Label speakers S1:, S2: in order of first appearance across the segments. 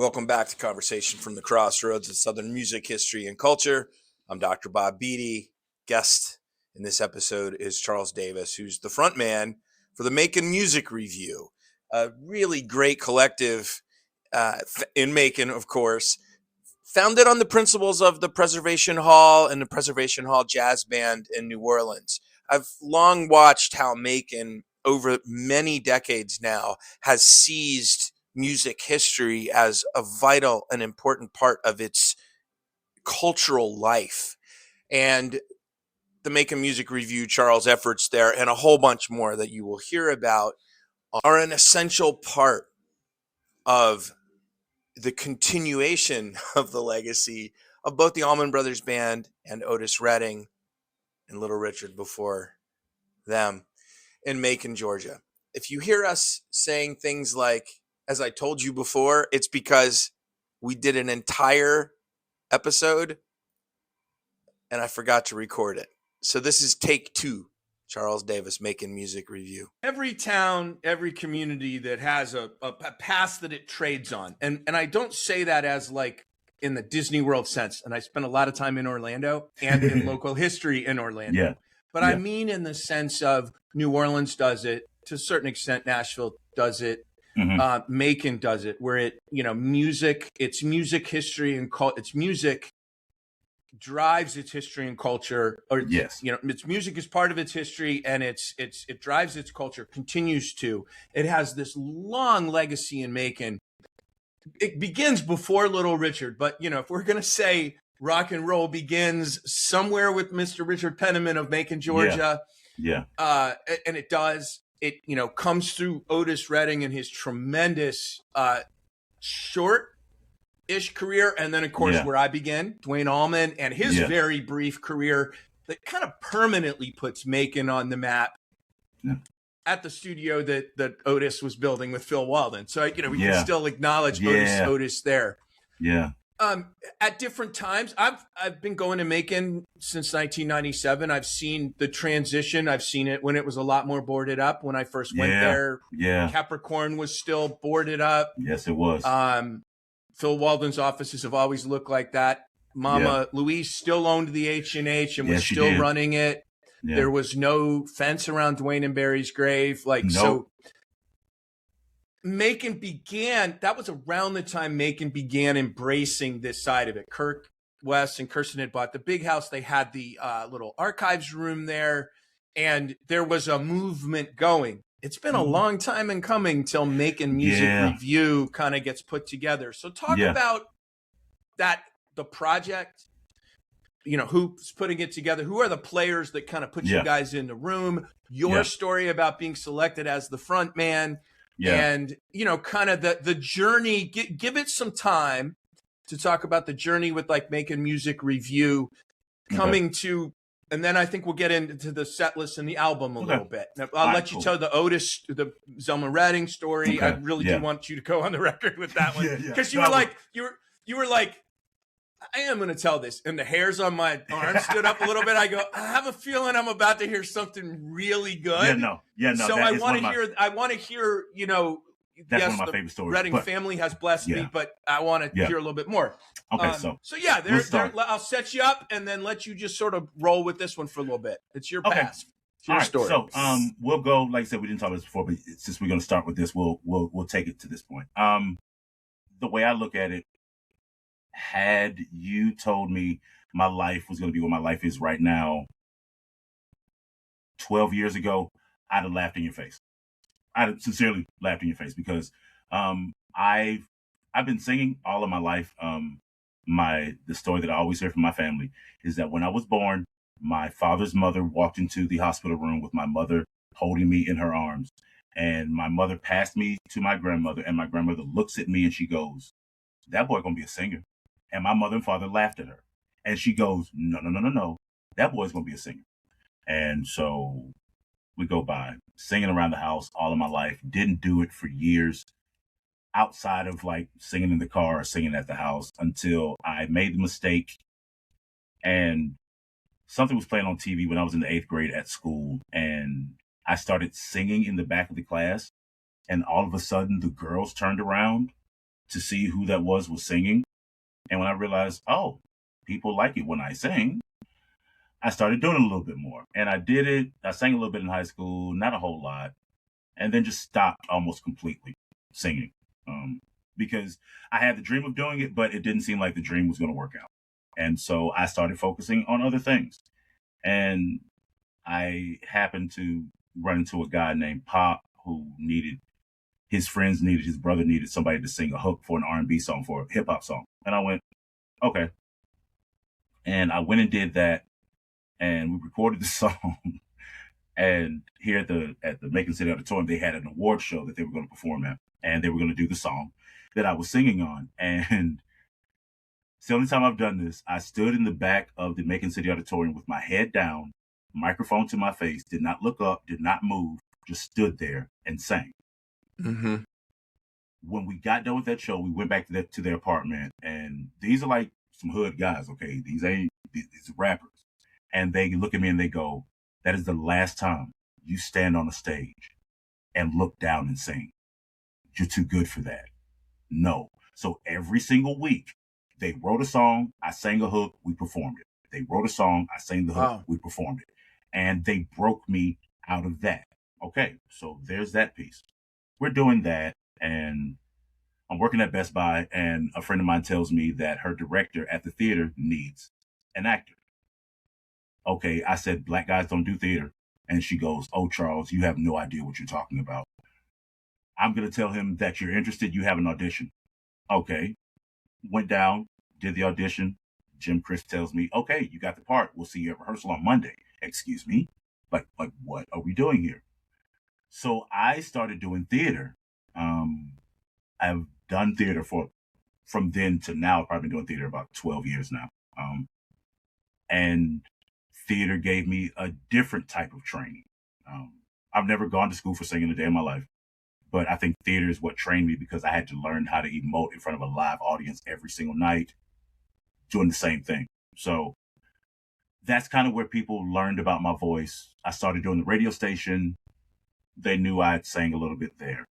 S1: Welcome back to Conversation from the Crossroads of Southern Music History and Culture. I'm Dr. Bob Beatty. Guest in this episode is Charles Davis, who's the front man for the Macon Music Revue, a really great collective in Macon, of course, founded on the principles of the Preservation Hall and the Preservation Hall Jazz Band in New Orleans. I've long watched how Macon, over many decades now, has seized music history as a vital and important part of its cultural life. And the Macon Music Revue, Charles' efforts there, and a whole bunch more that you will hear about are an essential part of the continuation of the legacy of both the Allman Brothers Band and Otis Redding and Little Richard before them in Macon, Georgia. If you hear us saying things like, as I told you before, it's because we did an entire episode and I forgot to record it. So this is take 2, Charles Davis, Macon Music Revue.
S2: Every town, every community that has a past that it trades on. And I don't say that as like in the Disney World sense. And I spent a lot of time in Orlando and in local history in Orlando.
S3: Yeah.
S2: But I mean in the sense of New Orleans does it, to a certain extent Nashville does it, Macon does it, where it, music, it's music history and it's music drives its history and culture, or its music is part of its history, and it drives its culture, continues to. It has this long legacy in Macon. It begins before Little Richard, but if we're gonna say rock and roll begins somewhere with Mr. Richard Penniman of Macon, Georgia, and it does. It comes through Otis Redding and his tremendous short-ish career, and then of course where I began, Duane Allman and his very brief career that kind of permanently puts Macon on the map at the studio that Otis was building with Phil Walden. So we can still acknowledge Otis there. At different times, I've been going to Macon since 1997. I've seen the transition. I've seen it when it was a lot more boarded up. When I first went there, Capricorn was still boarded up.
S3: Yes, it was.
S2: Phil Walden's offices have always looked like that. Mama Louise still owned the H&H and was still running it. Yeah. There was no fence around Duane and Barry's grave. So Macon began, that was around the time Macon began embracing this side of it. Kirk West and Kirsten had bought the big house. They had the little archives room there, and there was a movement going. It's been a long time in coming till Macon Music Revue kind of gets put together. So talk about that, the project, who's putting it together, who are the players that kind of put you guys in the room, your story about being selected as the front man. And, kind of the journey, give it some time to talk about the journey with like Macon Music Revue coming to, and then I think we'll get into the set list and the album a little bit. I'll let you tell the Otis, the Zelma Redding story. I really do want you to go on the record with that one. Because you were like, I am going to tell this. And the hairs on my arm stood up a little bit. I go, I have a feeling I'm about to hear something really good. So I want to hear,
S3: that's one of my favorite stories.
S2: Redding family has blessed me, but I want to hear a little bit more.
S3: Okay,
S2: I'll set you up and then let you just sort of roll with this one for a little bit. It's your past. It's your story.
S3: So we'll go, like I said, we didn't talk about this before, but since we're going to start with this, we'll take it to this point. The way I look at it, had you told me my life was going to be what my life is right now 12 years ago, I'd have laughed in your face. I'd have sincerely laughed in your face because I've been singing all of my life. The story that I always hear from my family is that when I was born, my father's mother walked into the hospital room with my mother holding me in her arms. And my mother passed me to my grandmother, and my grandmother looks at me and she goes, "That boy gonna be a singer." And my mother and father laughed at her. And she goes, No. That boy's going to be a singer. And so we go by singing around the house all of my life. Didn't do it for years outside of like singing in the car or singing at the house until I made the mistake. And something was playing on TV when I was in the 8th grade at school. And I started singing in the back of the class. And all of a sudden, the girls turned around to see who that was singing. And when I realized, oh, people like it when I sing, I started doing it a little bit more. And I did it. I sang a little bit in high school, not a whole lot, and then just stopped almost completely singing because I had the dream of doing it, but it didn't seem like the dream was going to work out. And so I started focusing on other things. And I happened to run into a guy named Pop who his brother needed somebody to sing a hook for an R&B song, for a hip hop song. And I went, okay. And I went and did that, and we recorded the song. And here at the Macon City Auditorium, they had an award show that they were going to perform at, and they were going to do the song that I was singing on. And it's the only time I've done this. I stood in the back of the Macon City Auditorium with my head down, microphone to my face, did not look up, did not move, just stood there and sang.
S1: Mm-hmm.
S3: When we got done with that show, we went back to their apartment, and these are like some hood guys, okay? These are rappers. And they look at me and they go, that is the last time you stand on a stage and look down and sing. You're too good for that. No. So every single week, they wrote a song, I sang a hook, we performed it. They wrote a song, I sang the hook, we performed it. And they broke me out of that. Okay, so there's that piece. We're doing that, and I'm working at Best Buy, and a friend of mine tells me that her director at the theater needs an actor. Okay, I said, black guys don't do theater. And she goes, oh, Charles, you have no idea what you're talking about. I'm going to tell him that you're interested. You have an audition. Okay. Went down, did the audition. Jim Chris tells me, okay, you got the part. We'll see you at rehearsal on Monday. Excuse me? Like what are we doing here? So I started doing theater. I've done theater from then to now. I've probably been doing theater about 12 years now. And theater gave me a different type of training. I've never gone to school for singing a day in my life, but I think theater is what trained me, because I had to learn how to emote in front of a live audience every single night, doing the same thing. So that's kind of where people learned about my voice. I started doing the radio station. They knew I had sang a little bit there.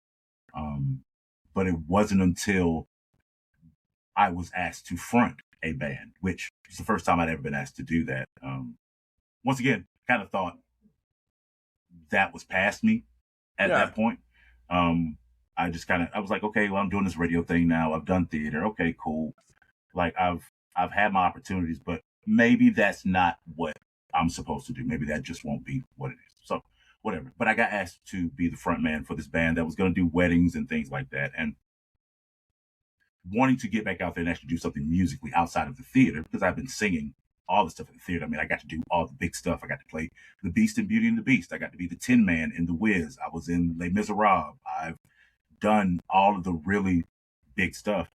S3: But it wasn't until I was asked to front a band, which is the first time I'd ever been asked to do that. Once again, kind of thought that was past me at that point. I was like, okay, well, I'm doing this radio thing now. I've done theater. Okay, cool. Like I've had my opportunities, but maybe that's not what I'm supposed to do. Maybe that just won't be what it is. So whatever. But I got asked to be the front man for this band that was going to do weddings and things like that. And wanting to get back out there and actually do something musically outside of the theater, because I've been singing all the stuff in the theater. I mean, I got to do all the big stuff. I got to play the Beast in Beauty and the Beast. I got to be the Tin Man in The Wiz. I was in Les Miserables. I've done all of the really big stuff,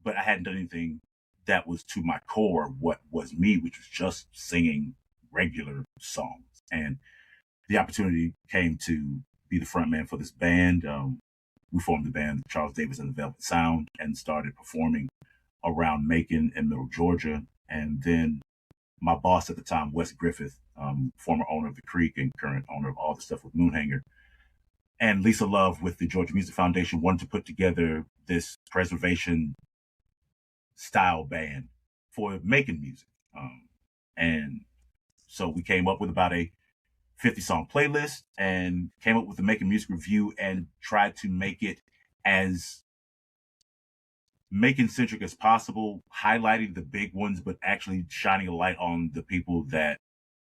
S3: but I hadn't done anything that was to my core what was me, which was just singing regular songs. And the opportunity came to be the front man for this band. We formed the band Charles Davis and the Velvet Sound and started performing around Macon and Middle Georgia. And then my boss at the time, Wes Griffith, former owner of The Creek and current owner of all the stuff with Moonhanger, and Lisa Love with the Georgia Music Foundation, wanted to put together this preservation style band for Macon music. And so we came up with about a 50-song playlist and came up with the Macon Music Revue and tried to make it as Macon-centric as possible, highlighting the big ones, but actually shining a light on the people that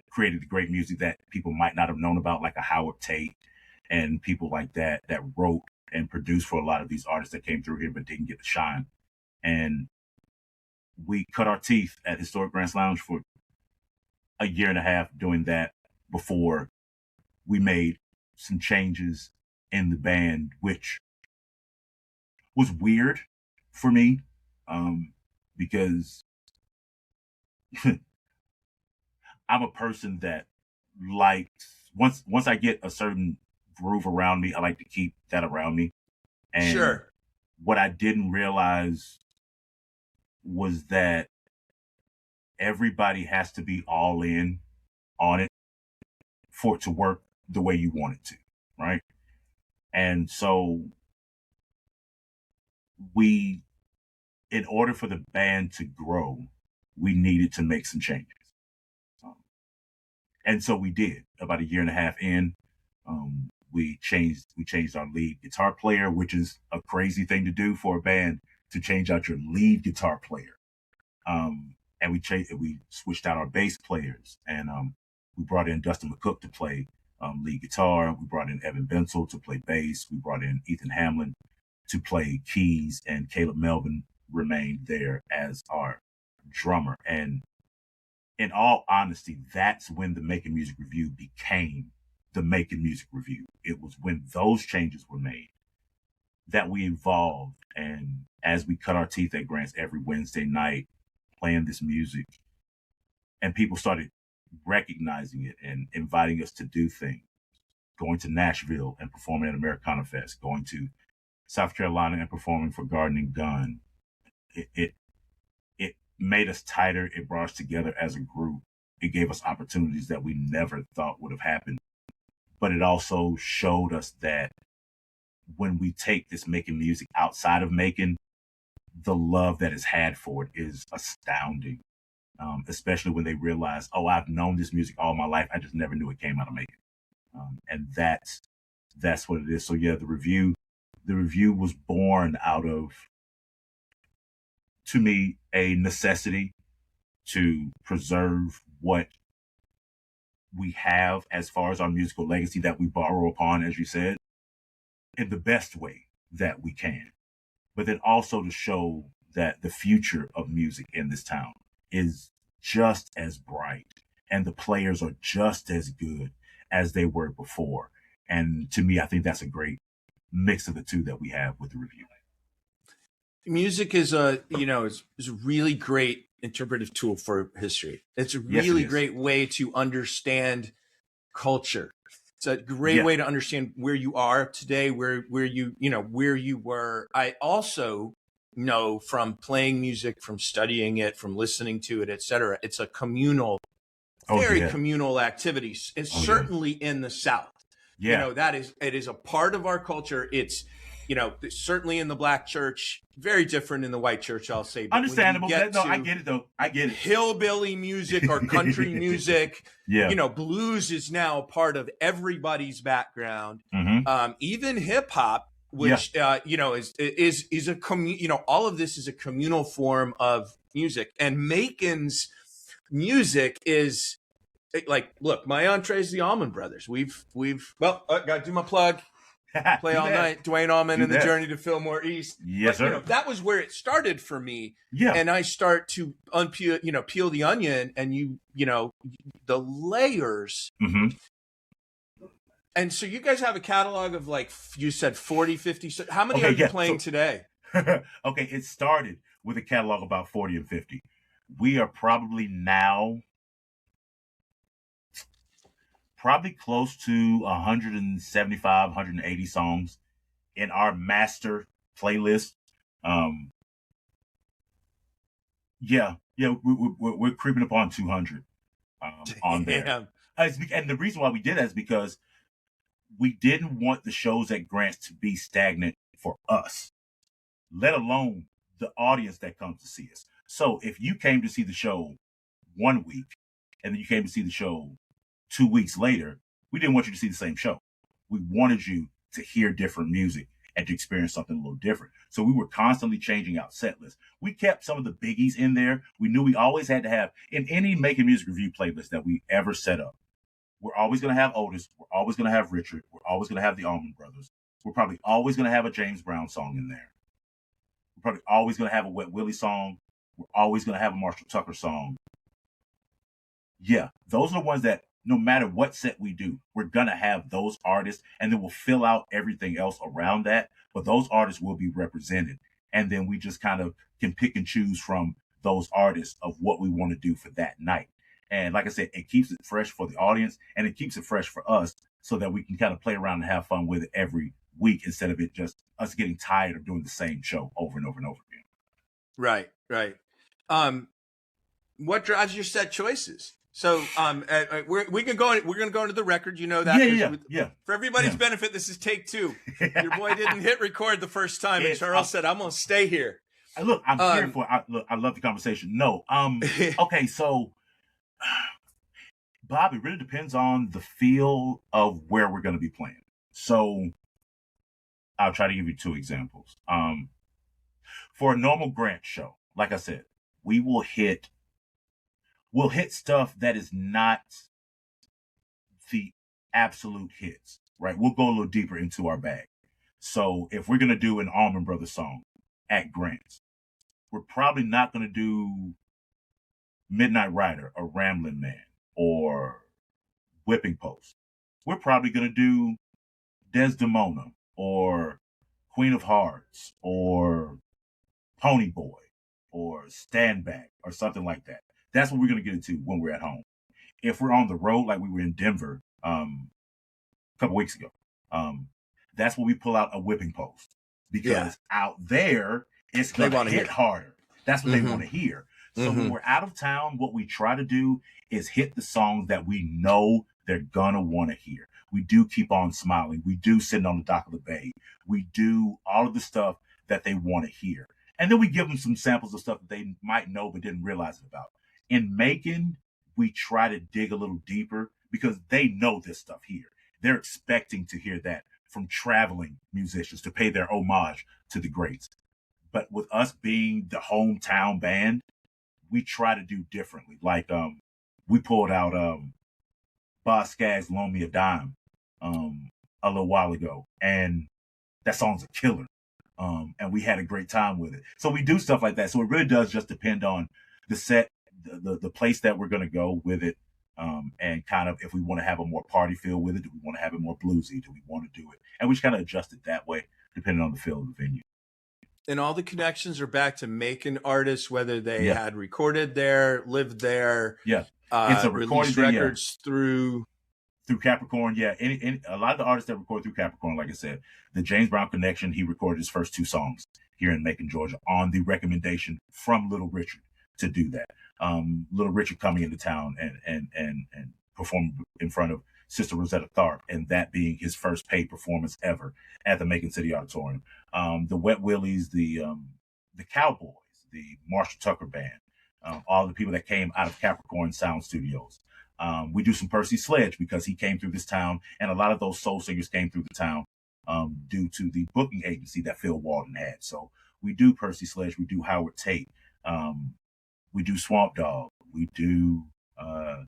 S3: created the great music that people might not have known about, like a Howard Tate and people like that wrote and produced for a lot of these artists that came through here but didn't get to shine. And we cut our teeth at Historic Grants Lounge for a year and a half doing that before we made some changes in the band, which was weird for me, because I'm a person that likes, once I get a certain groove around me, I like to keep that around me. And what I didn't realize was that everybody has to be all in on it for it to work the way you want it to, right? And so we, in order for the band to grow, we needed to make some changes. Um, and so we did. About a year and a half in, we changed our lead guitar player, which is a crazy thing to do for a band, to change out your lead guitar player. And we switched out our bass players, and we brought in Dustin McCook to play lead guitar. We brought in Evan Bensel to play bass. We brought in Ethan Hamlin to play keys, and Caleb Melvin remained there as our drummer. And in all honesty, that's when the Macon Music Revue became the Macon Music Revue. It was when those changes were made that we evolved. And as we cut our teeth at Grants every Wednesday night playing this music, and people started recognizing it and inviting us to do things, going to Nashville and performing at Americana Fest, going to South Carolina and performing for Garden and Gun. It made us tighter. It brought us together as a group. It gave us opportunities that we never thought would have happened. But it also showed us that when we take this Macon music outside of Macon, the love that is had for it is astounding. Especially when they realize, oh, I've known this music all my life. I just never knew it came out of Macon. And that's what it is. So yeah, the review was born out of, to me, a necessity to preserve what we have as far as our musical legacy that we borrow upon, as you said, in the best way that we can. But then also to show that the future of music in this town is just as bright, and the players are just as good as they were before. And to me, I think that's a great mix of the two that we have with the review.
S2: Music is a really great interpretive tool for history. It's a really great way to understand culture. It's a great way to understand where you are today, where you were. I also know from playing music, from studying it, from listening to it, etc. It's a communal, communal activity. It's certainly in the South.
S3: Yeah.
S2: It is a part of our culture. It's, certainly in the Black church, very different in the white church, I'll say. But
S3: understandable. No, I get it though. I get it.
S2: Hillbilly music or country music, blues is now a part of everybody's background.
S3: Mm-hmm.
S2: Even hip hop, which is a all of this is a communal form of music. And Macon's music is like, look, my entree is the Allman Brothers. Gotta do my plug. Play all night, Dwayne Allman and the Journey to Fillmore East.
S3: Yes, sir.
S2: That was where it started for me.
S3: Yeah.
S2: And I start to peel the onion, and the layers.
S3: Mm-hmm.
S2: And so you guys have a catalog of, like, you said 40, 50. How many are you playing today?
S3: Okay, it started with a catalog about 40 and 50. We are probably now close to 175, 180 songs in our master playlist. We're creeping upon 200 on there. And the reason why we did that is because we didn't want the shows at Grants to be stagnant for us, let alone the audience that comes to see us. So if you came to see the show 1 week and then you came to see the show 2 weeks later, we didn't want you to see the same show. We wanted you to hear different music and to experience something a little different. So we were constantly changing out set lists. We kept some of the biggies in there. We knew we always had to have, in any Macon Music Revue playlist that we ever set up, we're always going to have Otis. We're always going to have Richard. We're always going to have the Allman Brothers. We're probably always going to have a James Brown song in there. We're probably always going to have a Wet Willie song. We're always going to have a Marshall Tucker song. Yeah, those are the ones that no matter what set we do, we're going to have those artists, and then we'll fill out everything else around that. But those artists will be represented. And then we just kind of can pick and choose from those artists of what we want to do for that night. And like I said, it keeps it fresh for the audience, and it keeps it fresh for us so that we can kind of play around and have fun with it every week instead of it just us getting tired of doing the same show over and over and over again.
S2: Right. What drives your set choices? So we can go. We're going to go into the record. You know that.
S3: Yeah.
S2: For everybody's benefit, this is take two. Your boy didn't hit record the first time, and Charles said, "I'm going to stay here."
S3: Look, I'm here for. I love the conversation. No, okay, so Bob, it really depends on the feel of where we're going to be playing. So I'll try to give you two examples. For a normal Grant show, like I said, we'll hit stuff that is not the absolute hits, right? We'll go a little deeper into our bag. So if we're going to do an Allman Brothers song at Grant's, we're probably not going to do Midnight Rider or Ramblin' Man or Whipping Post. We're probably going to do Desdemona or Queen of Hearts or Pony Boy or Stand Back or something like that. That's what we're going to get into when we're at home. If we're on the road, like we were in Denver a couple weeks ago, that's when we pull out a Whipping Post, because out there it's going to hit harder. That's what they want to hear. So when we're out of town, what we try to do is hit the songs that we know they're going to want to hear. We do Keep On Smiling. We do Sitting on the Dock of the Bay. We do all of the stuff that they want to hear. And then we give them some samples of stuff that they might know but didn't realize it about. In Macon, we try to dig a little deeper because they know this stuff here. They're expecting to hear that from traveling musicians to pay their homage to the greats. But with us being the hometown band, we try to do differently. Like we pulled out Boz Scaggs' Loan Me a Dime a little while ago, and that song's a killer. And we had a great time with it. So we do stuff like that. So it really does just depend on the set, the place that we're going to go with it, and kind of if we want to have a more party feel with it, do we want to have it more bluesy, do we want to do it? And we just kind of adjust it that way, depending on the feel of the venue.
S2: And all the connections are back to Macon artists, whether they had recorded there, lived there,
S3: it's a
S2: released records through
S3: Capricorn. Yeah, a lot of the artists that record through Capricorn, like I said, the James Brown Connection, he recorded his first two songs here in Macon, Georgia, on the recommendation from Little Richard to do that. Little Richard coming into town and performing in front of Sister Rosetta Tharpe, and that being his first paid performance ever at the Macon City Auditorium. The Wet Willies, the Cowboys, the Marshall Tucker Band, all the people that came out of Capricorn Sound Studios. We do some Percy Sledge because he came through this town, and a lot of those soul singers came through the town due to the booking agency that Phil Walden had. So we do Percy Sledge, we do Howard Tate, we do Swamp Dogg, we do a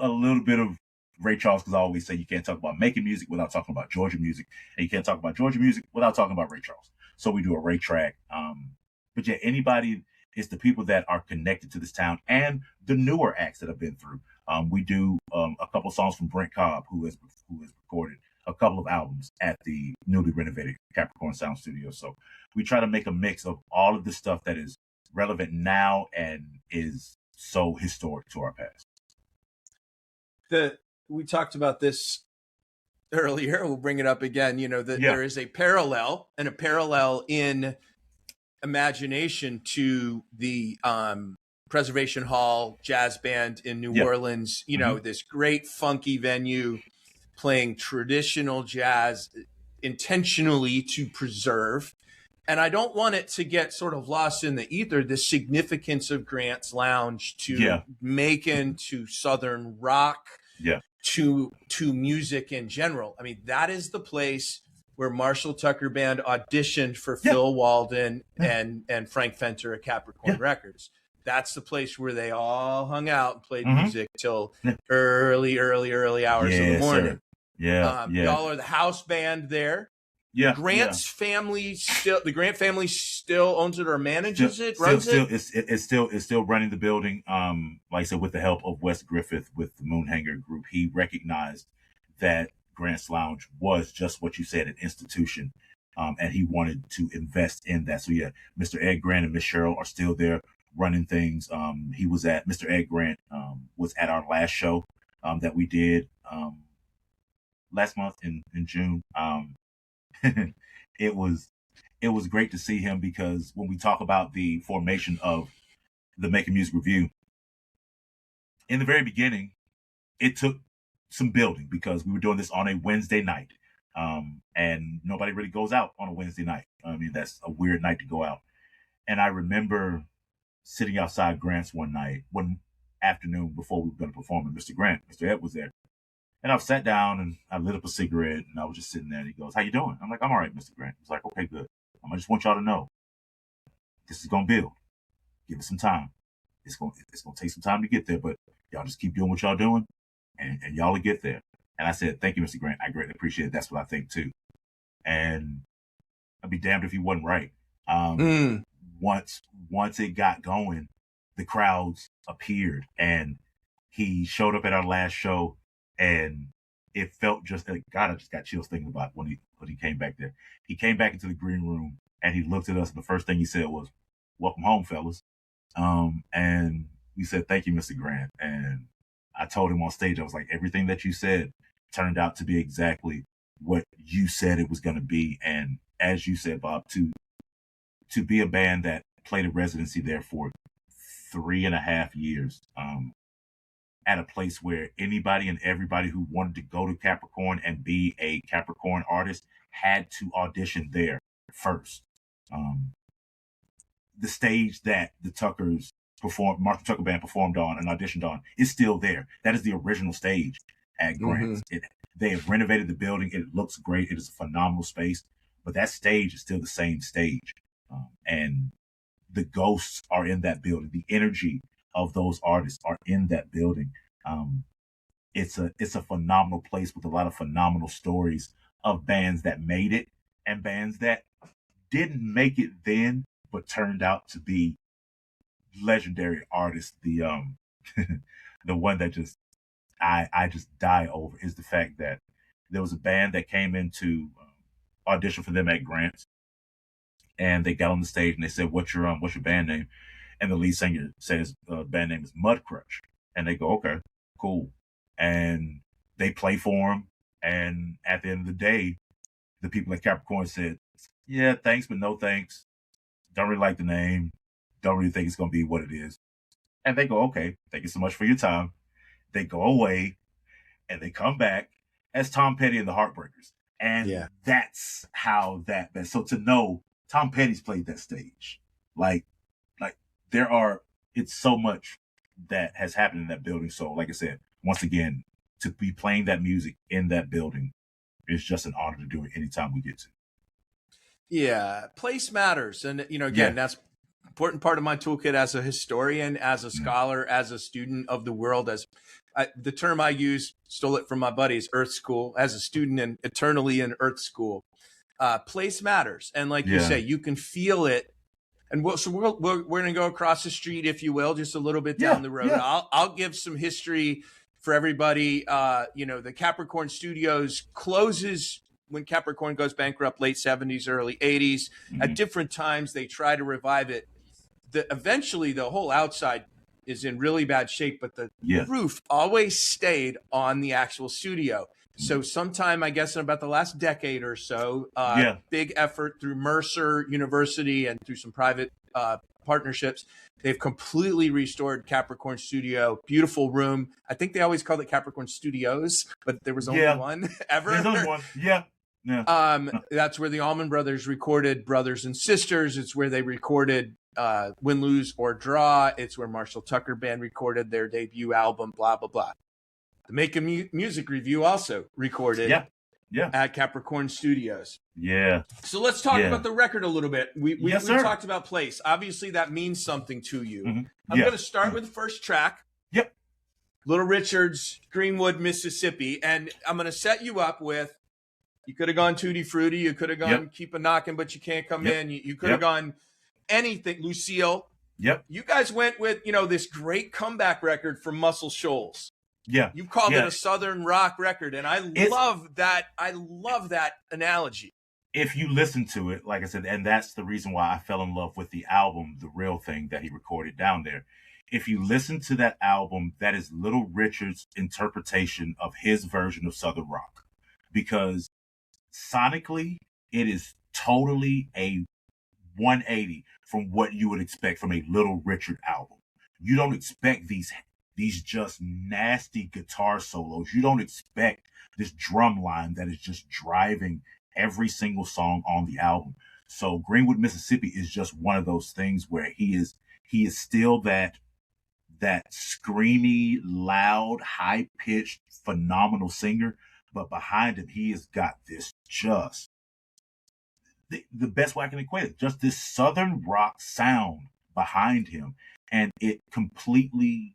S3: little bit of Ray Charles, because I always say you can't talk about Macon music without talking about Georgia music, and you can't talk about Georgia music without talking about Ray Charles. So we do a Ray track. But yeah, anybody, it's the people that are connected to this town and the newer acts that have been through. We do a couple songs from Brent Cobb, who has recorded a couple of albums at the newly renovated Capricorn Sound Studio. So we try to make a mix of all of the stuff that is relevant now and is so historic to our past.
S2: We talked about this earlier. We'll bring it up again. You know, there is a parallel in imagination to the Preservation Hall Jazz Band in New Orleans. You know, this great funky venue playing traditional jazz intentionally to preserve. And I don't want it to get sort of lost in the ether, the significance of Grant's Lounge to Macon, to Southern rock, to music in general. I mean, that is the place where Marshall Tucker Band auditioned for Phil Walden and Frank Fenter at Capricorn Records. That's the place where they all hung out and played music till early hours of the morning.
S3: Sir.
S2: Y'all are the house band there.
S3: Yeah.
S2: The Grant family still owns it or manages it, runs
S3: it. It's still running the building. Like I said, with the help of Wes Griffith with the Moonhanger Group, he recognized that Grant's Lounge was just what you said, an institution, and he wanted to invest in that. So yeah, Mr. Ed Grant and Miss Cheryl are still there running things. Mr. Ed Grant was at our last show that we did last month in June. It was great to see him, because when we talk about the formation of the Macon Music Revue, in the very beginning, it took some building because we were doing this on a Wednesday night. And nobody really goes out on a Wednesday night. I mean, that's a weird night to go out. And I remember sitting outside Grant's one afternoon before we were going to perform, and Mr. Grant, Mr. Ed was there. And I sat down and I lit up a cigarette and I was just sitting there and he goes, "How you doing?" I'm like, "I'm all right, Mr. Grant." He's like, "Okay, good. I just want y'all to know this is going to build. Give it some time. It's going to take some time to get there, but y'all just keep doing what y'all doing and y'all will get there." And I said, "Thank you, Mr. Grant. I greatly appreciate it. That's what I think too." And I'd be damned if he wasn't right. Once it got going, the crowds appeared and he showed up at our last show and it felt just like, God, I just got chills thinking about when he came back there. He came back into the green room and he looked at us and the first thing he said was, "Welcome home, fellas." And we said, "Thank you, Mr. Grant." And I told him on stage, I was like, everything that you said turned out to be exactly what you said it was going to be. And as you said, Bob, to be a band that played a residency there for 3.5 years, at a place where anybody and everybody who wanted to go to Capricorn and be a Capricorn artist had to audition there first. The stage that the Tuckers Martha Tucker Band performed on and auditioned on is still there. That is the original stage at Grant's. They have renovated the building. It looks great. It is a phenomenal space, but that stage is still the same stage. And the ghosts are in that building. The energy of those artists are in that building. It's a phenomenal place with a lot of phenomenal stories of bands that made it and bands that didn't make it then, but turned out to be legendary artists. The the one that just I just die over is the fact that there was a band that came into audition for them at Grant's, and they got on the stage and they said, what's your band name?" And the lead singer says, "Band name is Mud Crush." And they go, "Okay, cool." And they play for him. And at the end of the day, the people at Capricorn said, "Yeah, thanks, but no thanks. Don't really like the name. Don't really think it's going to be what it is." And they go, "Okay, thank you so much for your time." They go away and they come back as Tom Petty and the Heartbreakers. And that's how that, so to know Tom Petty's played that stage, like it's so much that has happened in that building. So like I said, once again, to be playing that music in that building is just an honor to do it anytime we get to.
S2: Yeah, place matters. And, again, that's an important part of my toolkit as a historian, as a scholar, as a student of the world. The term I use, stole it from my buddies, Earth School, as a student and eternally in Earth School. Place matters. And like you say, you can feel it. And we're going to go across the street, if you will, just a little bit down the road. I'll give some history for everybody. The Capricorn Studios closes when Capricorn goes bankrupt, late 70s, early 80s. At different times, they try to revive it. Eventually, the whole outside is in really bad shape, but the roof always stayed on the actual studio. So sometime, I guess, in about the last decade or so, big effort through Mercer University and through some private partnerships, they've completely restored Capricorn Studio. Beautiful room. I think they always called it Capricorn Studios, but there was only one ever.
S3: There's only one. Yeah.
S2: That's where the Allman Brothers recorded Brothers and Sisters. It's where they recorded Win, Lose, or Draw. It's where Marshall Tucker Band recorded their debut album, blah, blah, blah. The Macon Music Revue also recorded at Capricorn Studios.
S3: Yeah.
S2: So let's talk about the record a little bit. We talked about place. Obviously, that means something to you. I'm going to start with the first track.
S3: Yep.
S2: Little Richard's Greenwood, Mississippi. And I'm going to set you up with, you could have gone Tutti Frutti. You could have gone Keep a Knockin', But You Can't Come In. You could have gone anything. Lucille.
S3: Yep.
S2: You guys went with, this great comeback record from Muscle Shoals.
S3: Yeah.
S2: You called it a Southern rock record, and I love that. I love that analogy.
S3: If you listen to it, like I said, and that's the reason why I fell in love with the album, The Real Thing, that he recorded down there. If you listen to that album, that is Little Richard's interpretation of his version of Southern rock. Because sonically, it is totally a 180 from what you would expect from a Little Richard album. You don't expect these these just nasty guitar solos. You don't expect this drum line that is just driving every single song on the album. So Greenwood, Mississippi is just one of those things where he is still that screamy, loud, high pitched, phenomenal singer, but behind him he has got this just the best way I can equate it, just this southern rock sound behind him, and it completely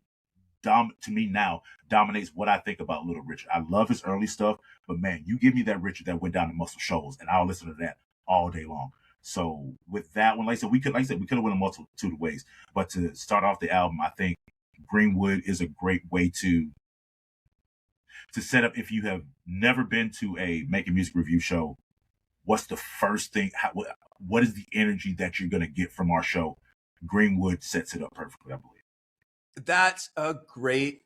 S3: to me now dominates what I think about Little Richard. I love his early stuff, but man, you give me that Richard that went down to Muscle Shoals, and I'll listen to that all day long. So with that one, like I said, we could have went a multitude of ways, but to start off the album, I think Greenwood is a great way to set up. If you have never been to a Macon Music Revue show, what's the first thing? What is the energy that you're going to get from our show? Greenwood sets it up perfectly, I believe.
S2: That's a great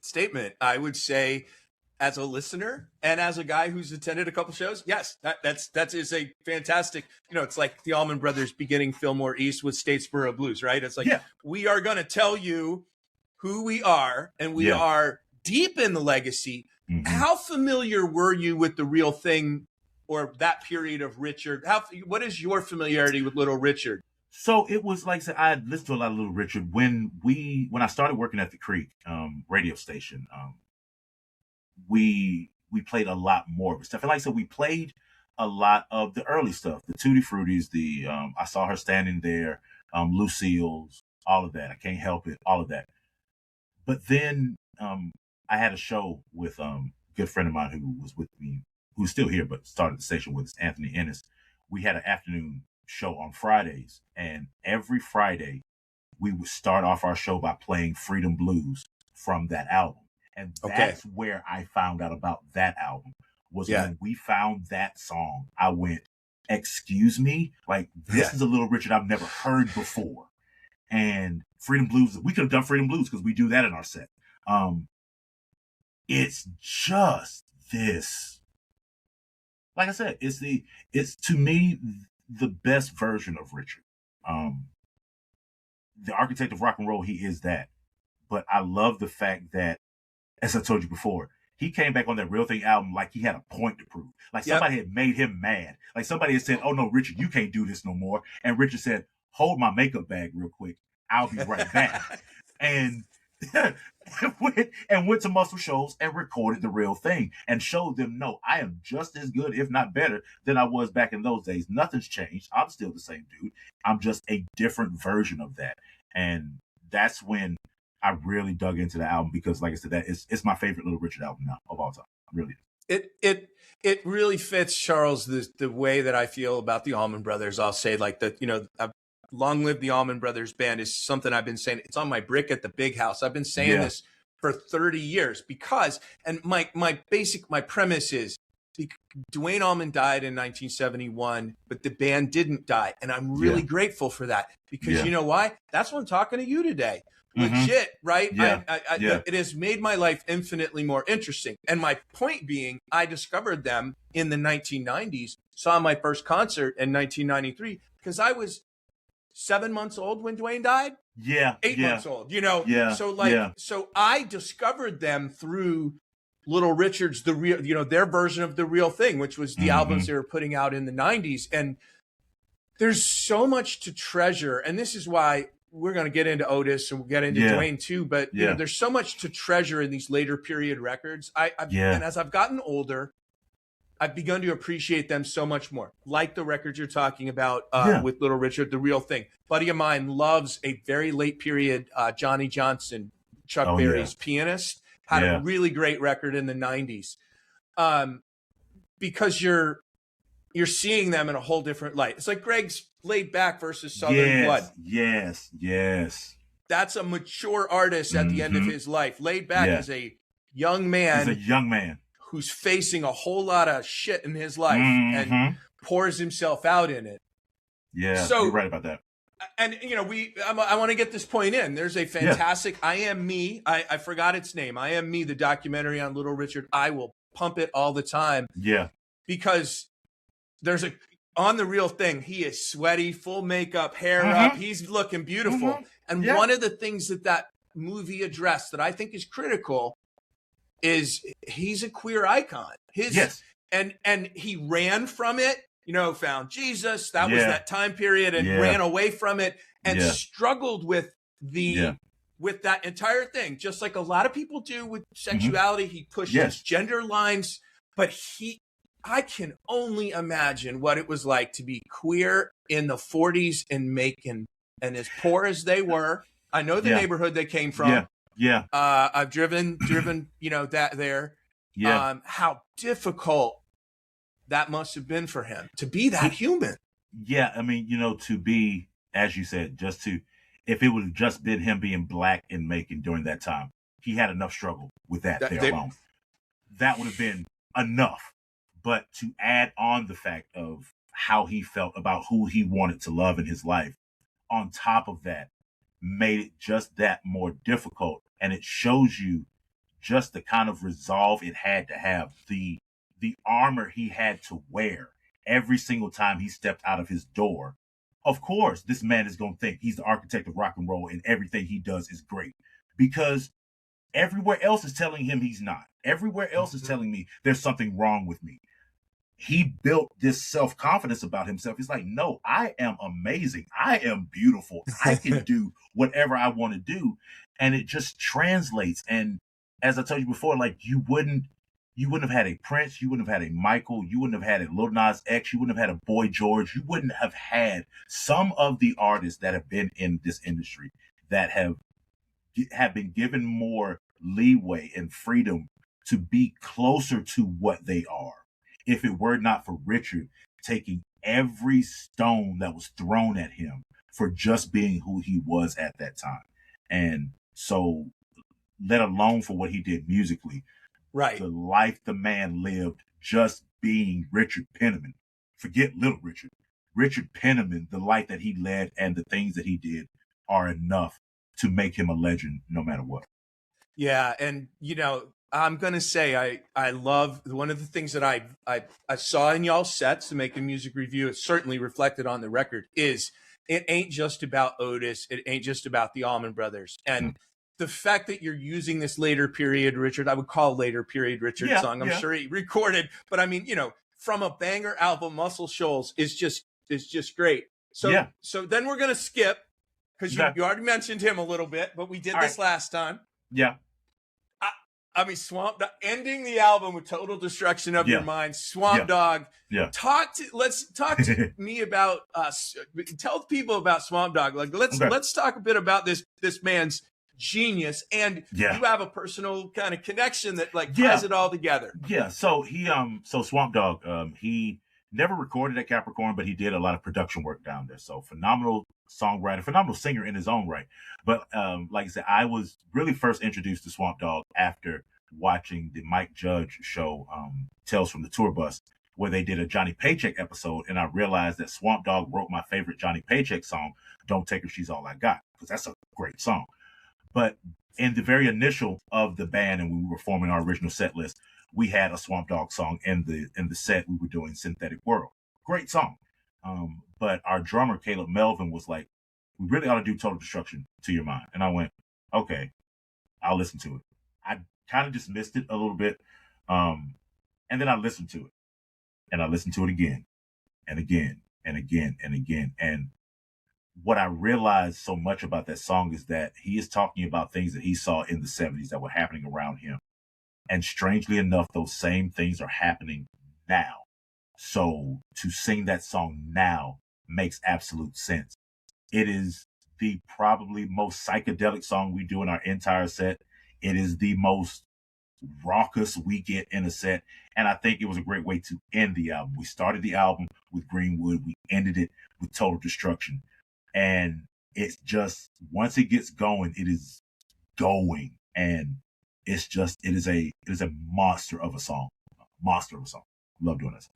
S2: statement. I would say, as a listener and as a guy who's attended a couple shows, yes, that is a fantastic. It's like the Allman Brothers beginning Fillmore East with Statesboro Blues, right? It's like, we are going to tell you who we are, and we are deep in the legacy. Mm-hmm. How familiar were you with the real thing, or that period of Richard? What is your familiarity with Little Richard?
S3: So it was like I said, I had listened to a lot of Little Richard when I started working at the Creek radio station. We played a lot more of stuff, and like I said, we played a lot of the early stuff, the Tutti Fruttis, the I Saw Her Standing There, Lucille's, all of that. I Can't Help It, all of that. But then I had a show with a good friend of mine who was with me, who's still here, but started the station with us, Anthony Ennis. We had an afternoon show on Fridays, and every Friday we would start off our show by playing Freedom Blues from that album. And that's where I found out about that album, was when we found that song. I went, excuse me? Like, this is a Little Richard I've never heard before. And Freedom Blues, we could have done Freedom Blues because we do that in our set. It's just this, like I said, it's to me the best version of Richard. The architect of rock and roll, he is that. But I love the fact that, as I told you before, he came back on that Real Thing album like he had a point to prove. Like somebody had made him mad. Like somebody had said, oh no, Richard, you can't do this no more. And Richard said, hold my makeup bag real quick. I'll be right back. and went to Muscle Shoals and recorded The Real Thing and showed them, no, I am just as good, if not better, than I was back in those days. Nothing's changed. I'm still the same dude. I'm just a different version of that. And that's when I really dug into the album, because like I said, it's my favorite Little Richard album now of all time. Really.
S2: It really fits, Charles, the way that I feel about the Allman Brothers. I'll say, like, I've long live the Allman Brothers band is something I've been saying. It's on my brick at the big house. I've been saying this for 30 years because, and my premise is, Duane Allman died in 1971, but the band didn't die. And I'm really grateful for that, because you know why? That's why I'm talking to you today. Legit, right? It has made my life infinitely more interesting. And my point being, I discovered them in the 1990s, saw my first concert in 1993, because I was 7 months old when Duane died. 8 months old, So I discovered them through Little Richard's, the real, their version of The Real Thing, which was the albums they were putting out in the 90s. And there's so much to treasure. And this is why we're going to get into Otis and we'll get into Duane too. But there's so much to treasure in these later period records. And as I've gotten older, I've begun to appreciate them so much more. Like the records you're talking about with Little Richard, The Real Thing. Buddy of mine loves a very late period Johnny Johnson, Chuck Berry's pianist. Had a really great record in the 90s, because you're seeing them in a whole different light. It's like Greg's Laid Back versus Southern Blood.
S3: Yes.
S2: That's a mature artist at the end of his life. Laid Back is a young man.
S3: He's a young man
S2: who's facing a whole lot of shit in his life and pours himself out in it.
S3: Yeah, so you're right about that.
S2: And, I want to get this point in. There's a fantastic I Am Me. I forgot its name. I Am Me, the documentary on Little Richard. I will pump it all the time.
S3: Yeah.
S2: Because there's on The Real Thing, he is sweaty, full makeup, hair up. He's looking beautiful. And one of the things that movie addressed that I think is critical is he's a queer icon.
S3: Yes.
S2: And he ran from it, found Jesus. That was
S3: Yeah.
S2: that time period, and
S3: Yeah.
S2: ran away from it and
S3: Yeah.
S2: struggled with with that entire thing, just like a lot of people do with sexuality. He pushed his gender lines, but I can only imagine what it was like to be queer in the 40s in Macon, and as poor as they were. I know the neighborhood they came from.
S3: Yeah.
S2: I've driven, that there.
S3: Yeah.
S2: How difficult that must have been for him to be that human.
S3: Yeah. I mean, to be, as you said, if it would have just been him being black in Macon during that time, he had enough struggle with that alone. That would have been enough. But to add on the fact of how he felt about who he wanted to love in his life, on top of that, made it just that more difficult. And it shows you just the kind of resolve it had to have, the armor he had to wear every single time he stepped out of his door. Of course, this man is going to think he's the architect of rock and roll and everything he does is great, because everywhere else is telling him he's not. Everywhere else is telling me there's something wrong with me. He built this self-confidence about himself. He's like, no, I am amazing. I am beautiful. I can do whatever I want to do. And it just translates. And as I told you before, like you wouldn't have had a Prince, you wouldn't have had a Michael, you wouldn't have had a Lil Nas X, you wouldn't have had a Boy George, you wouldn't have had some of the artists that have been in this industry that have been given more leeway and freedom to be closer to what they are. If it were not for Richard taking every stone that was thrown at him for just being who he was at that time. And so, let alone for what he did musically,
S2: right?
S3: The life the man lived just being Richard Penniman. Forget Little Richard. Richard Penniman, the life that he led and the things that he did are enough to make him a legend no matter what.
S2: Yeah. And, I'm going to say I love one of the things that I saw in y'all's sets, the Macon Music Revue, it's certainly reflected on the record, is it ain't just about Otis. It ain't just about the Allman Brothers. And the fact that you're using this later period Richard, I would call later period Richard song. I'm sure he recorded, but I mean, from a banger album, Muscle Shoals is just great. So then we're going to skip, because you already mentioned him a little bit, but we did this last time.
S3: Yeah.
S2: I mean, Swamp Dogg, ending the album with Total Destruction of Your Mind. Swamp Dogg.
S3: Yeah.
S2: Let's talk to me about tell people about Swamp Dogg. Like, let's talk a bit about this man's genius, and you have a personal kind of connection that ties it all together.
S3: Yeah. So Swamp Dogg, he never recorded at Capricorn, but he did a lot of production work down there. So phenomenal songwriter, phenomenal singer in his own right. But like I said, I was really first introduced to Swamp Dogg after watching the Mike Judge show, Tales from the Tour Bus, where they did a Johnny Paycheck episode. And I realized that Swamp Dogg wrote my favorite Johnny Paycheck song, Don't Take Her, She's All I Got, because that's a great song. But in the very initial of the band, and when we were forming our original set list, we had a Swamp Dogg song in the set. We were doing Synthetic World. Great song. But our drummer, Caleb Melvin, was like, we really ought to do Total Destruction to Your Mind. And I went, okay, I'll listen to it. I kind of dismissed it a little bit. And then I listened to it. And I listened to it again and again and again and again. And what I realized so much about that song is that he is talking about things that he saw in the 70s that were happening around him. And strangely enough, those same things are happening now. So to sing that song now makes absolute sense. It is the probably most psychedelic song we do in our entire set. It is the most raucous we get in a set. And I think it was a great way to end the album. We started the album with Greenwood. We ended it with Total Destruction. And it's just, once it gets going, it is going. And it is a monster of a song. Love doing this.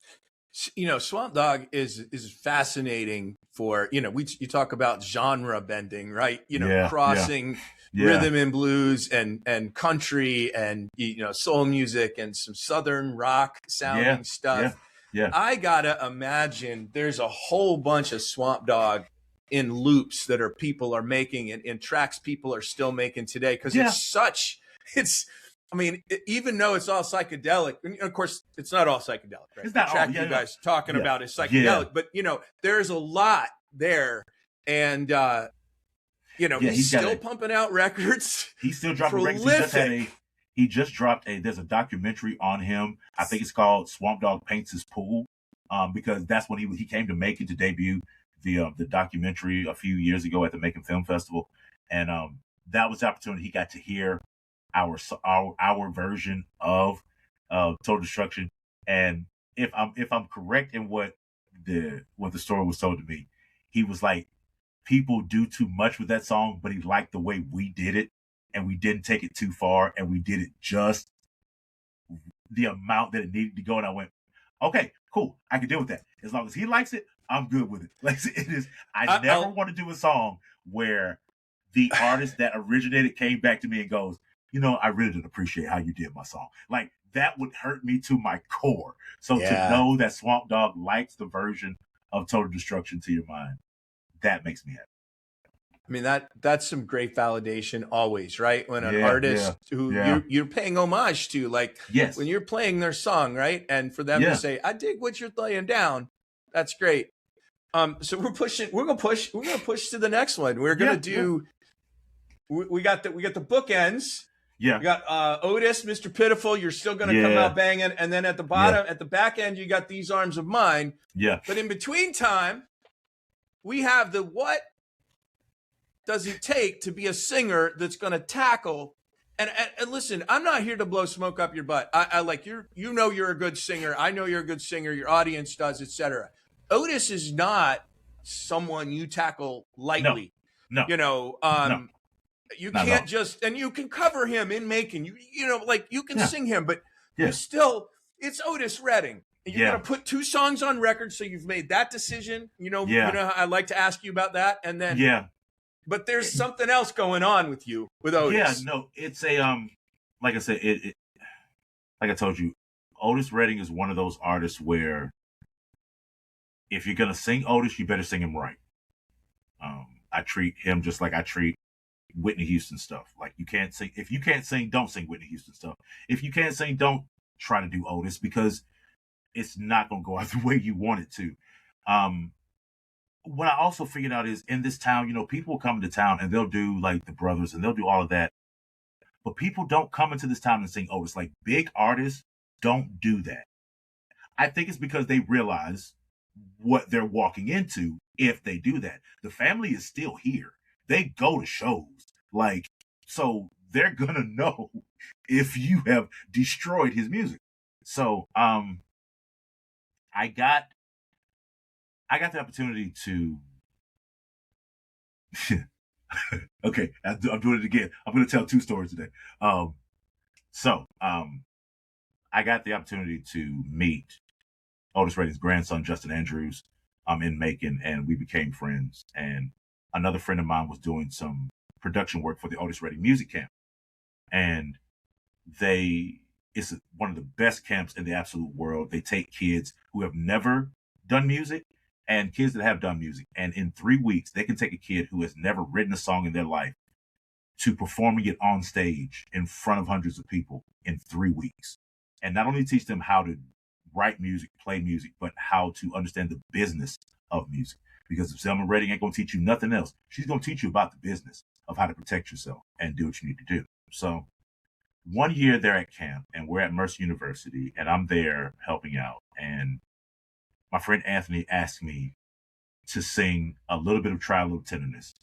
S2: Swamp Dogg is fascinating for, you talk about genre bending, right? Crossing rhythm and blues and country and, soul music and some Southern rock sounding stuff.
S3: Yeah.
S2: I gotta imagine there's a whole bunch of Swamp Dogg in loops that people are making and tracks people are still making today. Cause I mean, even though it's all psychedelic, and of course it's not all psychedelic, right?
S3: It's
S2: The
S3: not all,
S2: track you guys talking about is psychedelic,
S3: yeah.
S2: but there's a lot there. And, he's still pumping out records.
S3: He's still dropping records. He just dropped there's a documentary on him. I think it's called Swamp Dogg Paints His Pool. Because that's when he came to Macon to debut the documentary a few years ago at the Macon Film Festival. And that was the opportunity he got to hear our version of Total Destruction. And if I'm correct in what the story was told to me, he was like, people do too much with that song, but he liked the way we did it, and we didn't take it too far, and we did it just the amount that it needed to go. And I went, okay, cool, I can deal with that. As long as he likes it, I'm good with it. Like it is, I never want to do a song where the artist that originated came back to me and goes, I really didn't appreciate how you did my song. Like that would hurt me to my core. So to know that Swamp Dogg likes the version of Total Destruction to Your Mind, that makes me happy.
S2: I mean, that's some great validation always, right? When an artist who you're paying homage to, like when you're playing their song, right? And for them to say, I dig what you're laying down, that's great. So we're gonna push to the next one. We're gonna do we got the bookends.
S3: Yeah.
S2: We got Otis, Mr. Pitiful, you're still gonna come out banging, and then at the bottom, at the back end, you got These Arms of Mine.
S3: Yeah.
S2: But in between time, we have the what does it take to be a singer that's going to tackle and listen, I'm not here to blow smoke up your butt. I like you're a good singer. I know you're a good singer. Your audience does, etc. Otis is not someone you tackle lightly.
S3: No.
S2: No. You can't just, and you can cover him in Macon. You can sing him, but you still, it's Otis Redding. You're going to put 2 songs on record, so you've made that decision. I'd like to ask you about that. And then, but there's something else going on with Otis.
S3: Yeah, no, it's a, like I said, like I told you, Otis Redding is one of those artists where if you're going to sing Otis, you better sing him right. I treat him just like I treat Whitney Houston stuff. Like if you can't sing, don't sing Whitney Houston stuff. If you can't sing, don't try to do Otis, because it's not going to go out the way you want it to. What I also figured out is in this town, people come to town and they'll do like the Brothers and they'll do all of that. But people don't come into this town and sing Otis. Like big artists don't do that. I think it's because they realize what they're walking into if they do that. The family is still here. They go to shows. So they're going to know if you have destroyed his music. So, I got the opportunity to. Okay, I'm doing it again. I'm going to tell 2 stories today. I got the opportunity to meet Otis Redding's grandson, Justin Andrews, in Macon, and we became friends. And another friend of mine was doing some production work for the Otis Redding Music Camp, and it's one of the best camps in the absolute world. They take kids who have never done music and kids that have done music. And in 3 weeks, they can take a kid who has never written a song in their life to performing it on stage in front of hundreds of people in 3 weeks. And not only teach them how to write music, play music, but how to understand the business of music. Because if Selma Redding ain't going to teach you nothing else, she's going to teach you about the business of how to protect yourself and do what you need to do. So 1 year they're at camp and we're at Mercer University and I'm there helping out. And my friend Anthony asked me to sing a little bit of Try a Little Tenderness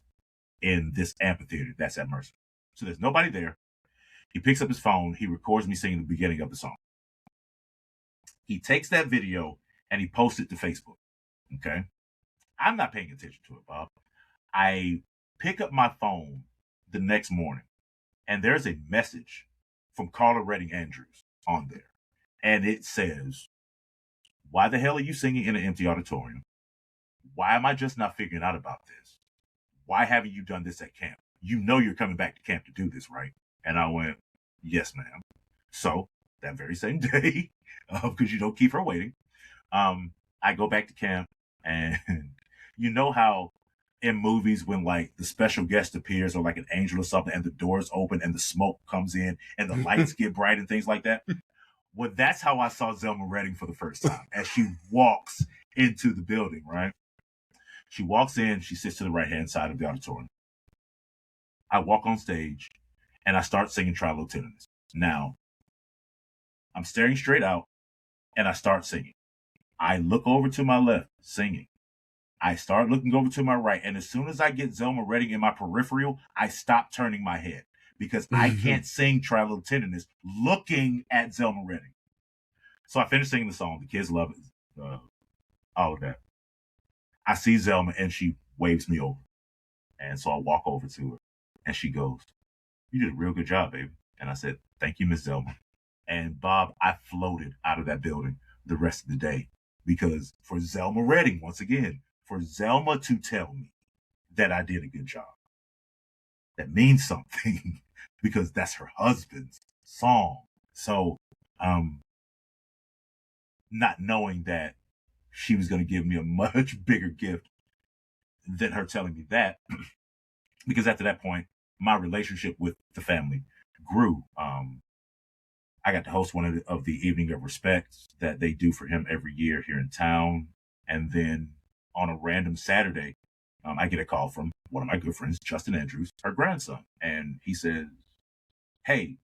S3: in this amphitheater that's at Mercer. So there's nobody there. He picks up his phone. He records me singing the beginning of the song. He takes that video and he posts it to Facebook. Okay. I'm not paying attention to it, Bob. I pick up my phone the next morning and there's a message from Carla Redding Andrews on there. And it says, why the hell are you singing in an empty auditorium? Why am I just not figuring out about this? Why haven't you done this at camp? You know you're coming back to camp to do this, right? And I went, yes, ma'am. So that very same day, because you don't keep her waiting, I go back to camp, and you know how in movies when like the special guest appears or like an angel or something and the doors open and the smoke comes in and the lights get bright and things like that. Well, that's how I saw Zelma Redding for the first time as she walks into the building, right? She walks in, she sits to the right-hand side of the auditorium. I walk on stage and I start singing Tri-Lieutenant. Now, I'm staring straight out and I start singing. I look over to my left, singing. I start looking over to my right, and as soon as I get Zelma Redding in my peripheral, I stop turning my head because I can't sing Tri-Lieutenant looking at Zelma Redding. So I finish singing the song. The kids love it, all of that. I see Zelma, and she waves me over. And so I walk over to her, and she goes, "You did a real good job, baby." And I said, "Thank you, Miss Zelma." And Bob, I floated out of that building the rest of the day because for Zelma Redding, once again, for Zelma to tell me that I did a good job, that means something because that's her husband's song. So, not knowing that she was going to give me a much bigger gift than her telling me that, because after that point, my relationship with the family grew. I got to host one of the Evening of Respect that they do for him every year here in town. And then on a random Saturday, I get a call from one of my good friends, Justin Andrews, her grandson. And he says, "Hey,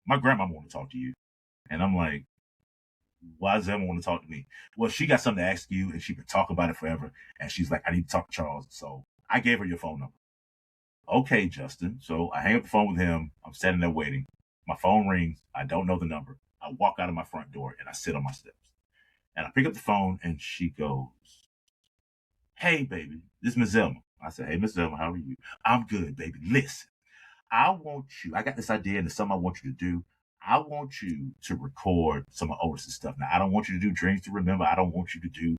S3: my grandma want to talk to you." And I'm like, "Why does everyone want to talk to me?" "Well, she got something to ask you and she been talking about it forever. And she's like, I need to talk to Charles. So I gave her your phone number." "Okay, Justin." So I hang up the phone with him. I'm standing there waiting. My phone rings. I don't know the number. I walk out of my front door and I sit on my steps. And I pick up the phone and she goes, "Hey, baby, this is Miss Zelma." I said, "Hey, Miss Zelma, how are you?" "I'm good, baby. Listen, I got this idea and it's something I want you to do. I want you to record some of Otis's stuff. Now, I don't want you to do Dreams to Remember. I don't want you to do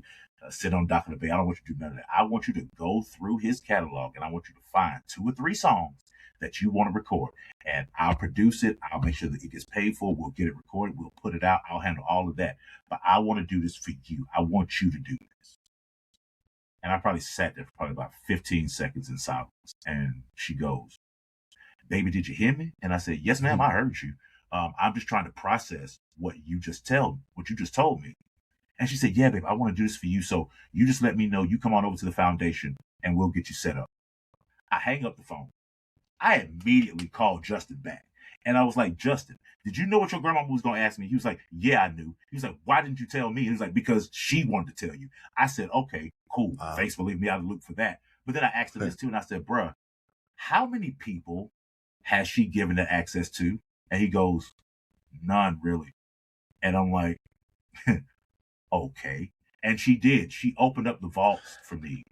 S3: Sit on Dock of the Bay. I don't want you to do none of that. I want you to go through his catalog and I want you to find 2 or 3 songs that you want to record. And I'll produce it. I'll make sure that it gets paid for. We'll get it recorded. We'll put it out. I'll handle all of that. But I want to do this for you. I want you to do this." And I probably sat there for probably about 15 seconds in silence. And she goes, "Baby, did you hear me?" And I said, "Yes, ma'am, I heard you. I'm just trying to process what you just told me." And she said, "Yeah, babe, I want to do this for you. So you just let me know. You come on over to the foundation and we'll get you set up." I hang up the phone. I immediately called Justin back. And I was like, "Justin, did you know what your grandma was going to ask me?" He was like, "Yeah, I knew." He was like, "Why didn't you tell me?" He was like, "Because she wanted to tell you." I said, "Okay, cool.
S1: Wow.
S3: Thanks for leaving me out of the loop for that." But then I asked him this too. And I said, "Bruh, how many people has she given that access to?" And he goes, "None, really." And I'm like, "Okay." And she did. She opened up the vaults for me.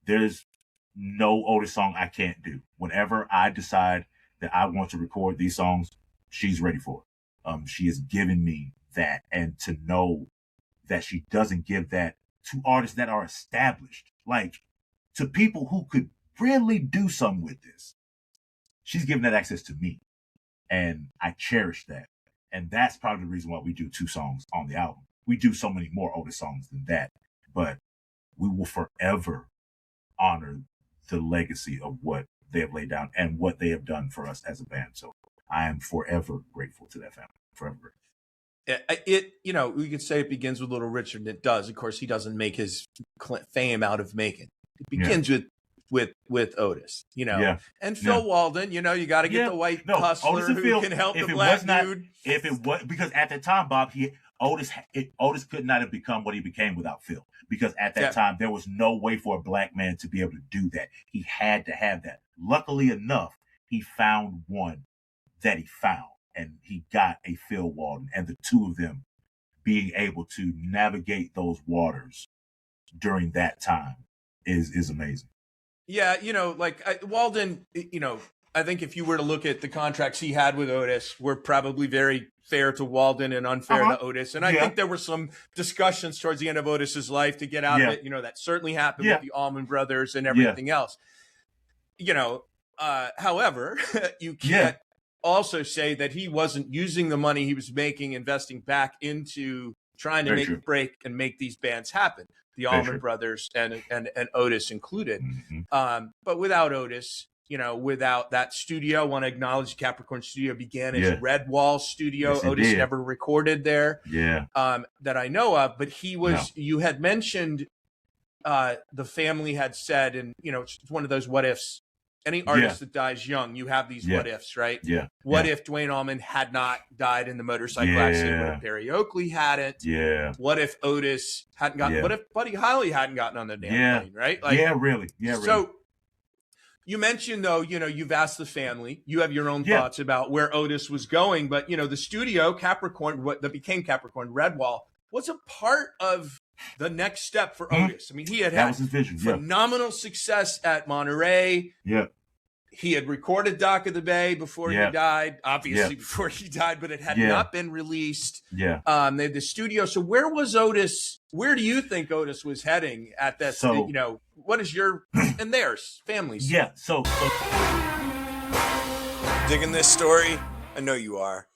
S3: There's no Otis song I can't do. Whenever I decide that I want to record these songs, she's ready for it. She has given me that. And to know that she doesn't give that to artists that are established, like to people who could really do something with this, she's giving that access to me. And I cherish that. And that's probably the reason why we do 2 songs on the album. We do so many more Otis songs than that, but we will forever honor the legacy of what they have laid down and what they have done for us as a band. So I am forever grateful to that family. Forever grateful.
S2: We could say it begins with Little Richard, and it does. Of course, he doesn't make his fame out of Macon. It begins with Otis,
S3: Yeah.
S2: and Phil Walden. You got to get the white hustler
S3: Otis and
S2: who
S3: Phil,
S2: can help
S3: if
S2: the
S3: it
S2: black
S3: was not,
S2: dude.
S3: if it was because at the time, Bob, Otis could not have become what he became without Phil. Because at that time, there was no way for a black man to be able to do that. He had to have that. Luckily enough, he found one that he found, and he got a Phil Walden, and the 2 of them being able to navigate those waters during that time is amazing.
S2: Yeah, Walden, I think if you were to look at the contracts he had with Otis, were probably very fair to Walden and unfair to Otis. And I think there were some discussions towards the end of Otis's life to get out of it. That certainly happened with the Allman Brothers and everything else. However, you can't also say that he wasn't using the money he was making, investing back into trying to make a break and make these bands happen. the
S3: Very
S2: Allman
S3: true.
S2: Brothers and Otis included.
S3: Mhm.
S2: But without Otis, without that studio, I want to acknowledge Capricorn Studio began as
S3: Yeah.
S2: Red Wall Studio.
S3: Yes, it
S2: Otis
S3: did.
S2: never recorded there
S3: Yeah.
S2: that I know of, but he was,
S3: No.
S2: you had mentioned the family had said, and it's one of those what ifs. Any artist that dies young, you have these what ifs, right?
S3: Yeah.
S2: What
S3: Yeah.
S2: if Dwayne Allman had not died in the motorcycle accident? What if Barry Oakley hadn't?
S3: Yeah.
S2: What if Otis hadn't gotten?
S3: Yeah.
S2: What if Buddy Holly hadn't gotten on the damn plane? Right?
S3: Really. Yeah. Really.
S2: So you mentioned though, you've asked the family. You have your own thoughts about where Otis was going, but the studio Capricorn, what that became Capricorn Redwall, was a part of the next step for Otis. I mean, he had
S3: that was his vision.
S2: phenomenal success at Monterey.
S3: Yeah.
S2: He had recorded Dock of the Bay before he died, obviously before he died, but it had not been released.
S3: Yeah.
S2: They had the studio. So where was Otis? Where do you think Otis was heading at that?
S3: So,
S2: what is your and theirs, families?
S3: Yeah. So
S1: Digging this story? I know you are.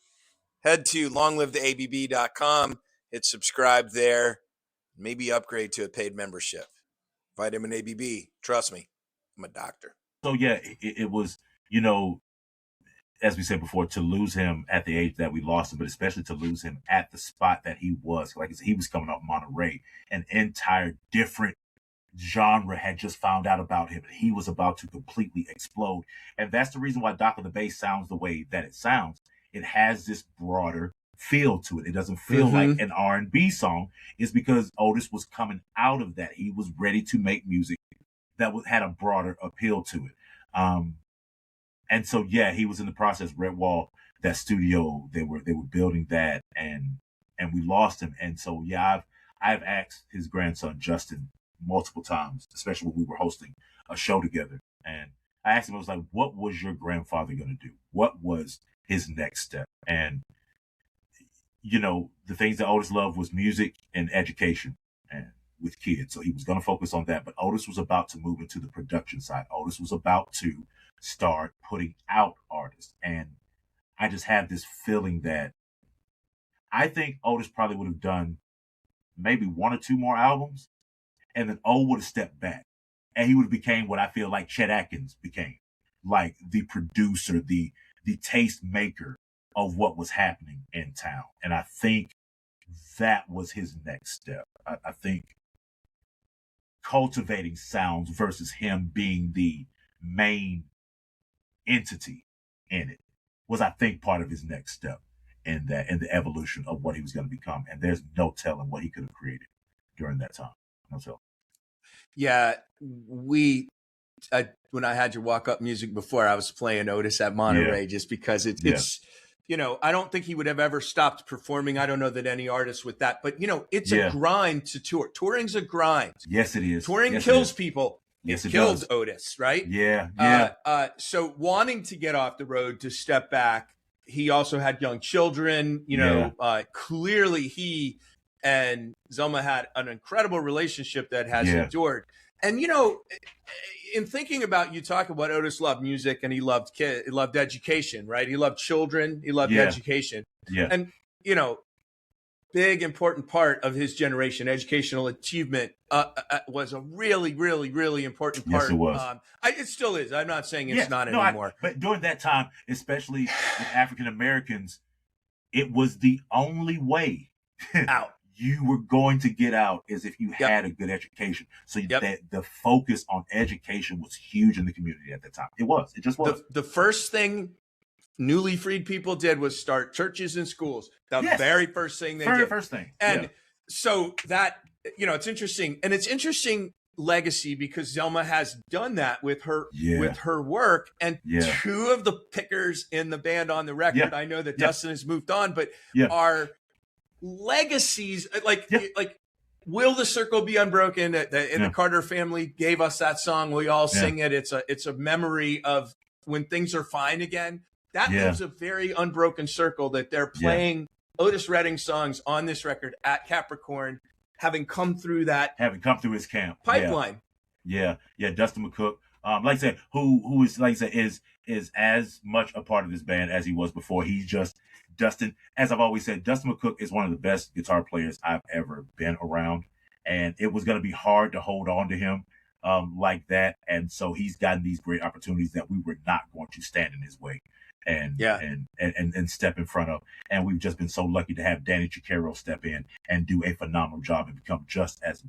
S1: Head to longlivetheabb.com, hit subscribe there, maybe upgrade to a paid membership. Vitamin ABB, trust me, I'm a doctor.
S3: So yeah, it was, as we said before, to lose him at the age that we lost him, but especially to lose him at the spot that he was. Like I said, he was coming off Monterey, an entire different genre had just found out about him, and he was about to completely explode. And that's the reason why Dock of the Bay sounds the way that it sounds. It has this broader feel to it. It doesn't feel like an R&B song. It's because Otis was coming out of that. He was ready to make music that had a broader appeal to it. And so, he was in the process. Redwall, that studio, they were building that, and we lost him. And so, I've asked his grandson Justin multiple times, especially when we were hosting a show together. And I asked him, I was like, what was your grandfather going to do? What was his next step? And, the things that Otis loved was music and education and with kids. So he was going to focus on that. But Otis was about to move into the production side. Otis was about to start putting out artists. And I just have this feeling that I think Otis probably would have done maybe one or two more albums, and then O would have stepped back, and he would have became what I feel like Chet Atkins became, like the producer, the taste maker of what was happening in town. And I think that was his next step. I think cultivating sounds versus him being the main entity in it was, I think, part of his next step in the evolution of what he was going to become. And there's no telling what he could have created during that time. No telling.
S2: Yeah, when I had your walk-up music before, I was playing Otis at Monterey just because it's I don't think he would have ever stopped performing. I don't know that any artist with that, but it's a grind to tour. Touring's a grind.
S3: Yes, it is.
S2: Touring kills people.
S3: Yes, it
S2: killed
S3: does.
S2: Otis, right?
S3: Yeah.
S2: So wanting to get off the road, to step back, he also had young children. Clearly he and Zelma had an incredible relationship that has endured. And in thinking about, you talk about Otis loved music and he loved kids, he loved education, right? He loved children, he loved education.
S3: Yeah.
S2: And big important part of his generation, educational achievement was a really, really, really important part.
S3: Yes, it was.
S2: It still is. I'm not saying it's not anymore.
S3: But during that time, especially with African Americans, it was the only way
S2: out.
S3: You were going to get out is if you had a good education. So that the focus on education was huge in the community at that time. It was. It just was.
S2: The first thing newly freed people did was start churches and schools. The very first thing they did.
S3: First thing.
S2: And so that, it's interesting. And it's interesting legacy because Zelma has done that with her work. And two of the pickers in the band on the record, I know that Dustin has moved on, but are legacies like Will the Circle Be Unbroken? The Carter family gave us that song. We all sing it. It's a memory of when things are fine again. That leaves a very unbroken circle that they're playing Otis Redding songs on this record at Capricorn, having come through
S3: his camp
S2: pipeline.
S3: Yeah. Dustin McCook, like I said, who is, like I said, is as much a part of this band as he was before. He's just Dustin. As I've always said, Dustin McCook is one of the best guitar players I've ever been around, and it was going to be hard to hold on to him like that. And so he's gotten these great opportunities that we were not going to stand in his way and
S2: Yeah.
S3: and step in front of. And we've just been so lucky to have Danny Chicaro step in and do a phenomenal job and become just as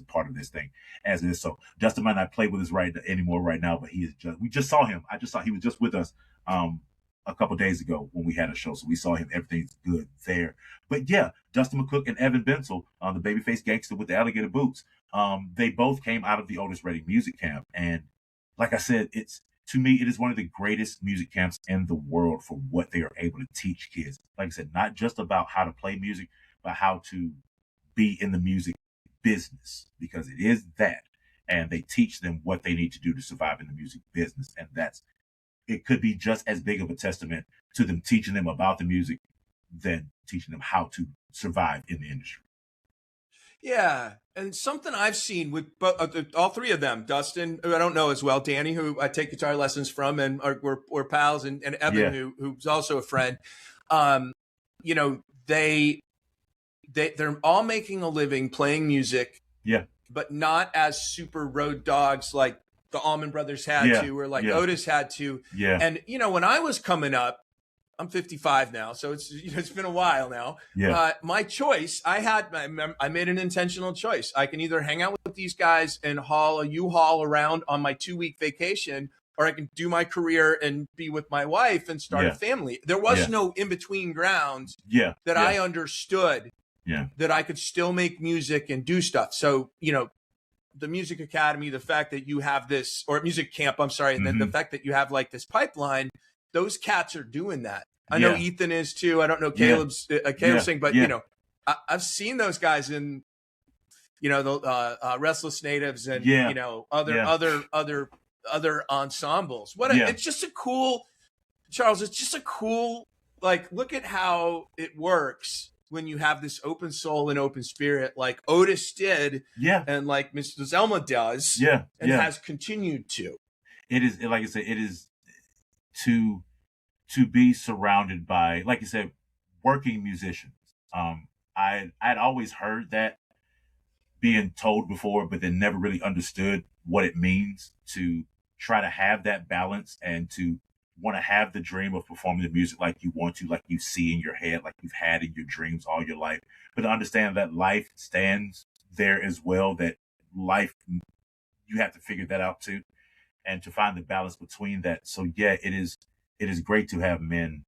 S3: a part of this thing as it is. So Dustin might not play with us anymore right now, but he is just, we just saw him. He was just with us a couple days ago when we had a show. So we saw him. Everything's good there. But yeah, Dustin McCook and Evan Bensel, the babyface gangster with the alligator boots, they both came out of the Otis Redding music camp. And like I said, to me, it is one of the greatest music camps in the world for what they are able to teach kids. Like I said, not just about how to play music, but how to be in the music business, because it is that. And they teach them what they need to do to survive in the music business. And it could be just as big of a testament to them teaching them about the music than teaching them how to survive in the industry.
S2: Yeah, and something I've seen with all three of them, Dustin, who I don't know as well, Danny, who I take guitar lessons from, and we're pals, and Evan, who's also a friend. You know, they're all making a living playing music.
S3: Yeah,
S2: but not as super road dogs like the Allman Brothers had to, or like Otis had to.
S3: Yeah.
S2: And you know, when I was coming up, I'm 55 now, so it's been a while now.
S3: Yeah.
S2: My choice, I made an intentional choice. I can either hang out with these guys and haul a U-Haul around on my 2-week vacation, or I can do my career and be with my wife and start a family. There was no in-between ground that I understood that I could still make music and do stuff. So, you know, the Music Academy, the fact that you have this, or Music Camp, I'm sorry, and then the fact that you have like this pipeline, those cats are doing that. I know Ethan is too. I don't know Caleb's thing, but you know, I've seen those guys in, you know, the Restless Natives and you know other ensembles. It's just a cool, Charles. It's just a cool, like, look at how it works when you have this open soul and open spirit, like Otis did, and like Mr. Zelma does, and has continued to.
S3: It is, like I said, it is to be surrounded by, like you said, working musicians. I'd always heard that being told before, but then never really understood what it means to try to have that balance and to want to have the dream of performing the music like you want to, like you see in your head, like you've had in your dreams all your life, but to understand that life stands there as well, that life, you have to figure that out too, and to find the balance between that. So yeah, it is great to have men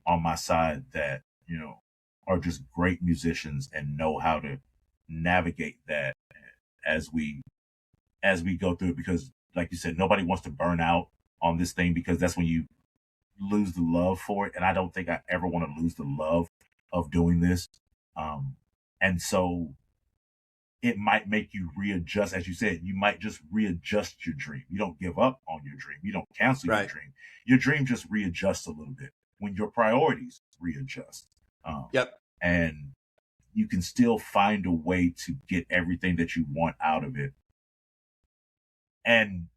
S3: on my side that, you know, are just great musicians and know how to navigate that as we go through it, because like you said, nobody wants to burn out on this thing, because that's when you lose the love for it. And I don't think I ever want to lose the love of doing this. And so it might make you readjust. As you said, you might just readjust your dream. You don't give up on your dream. You don't cancel your dream. Your dream just readjusts a little bit when your priorities readjust. And you can still find a way to get everything that you want out of it and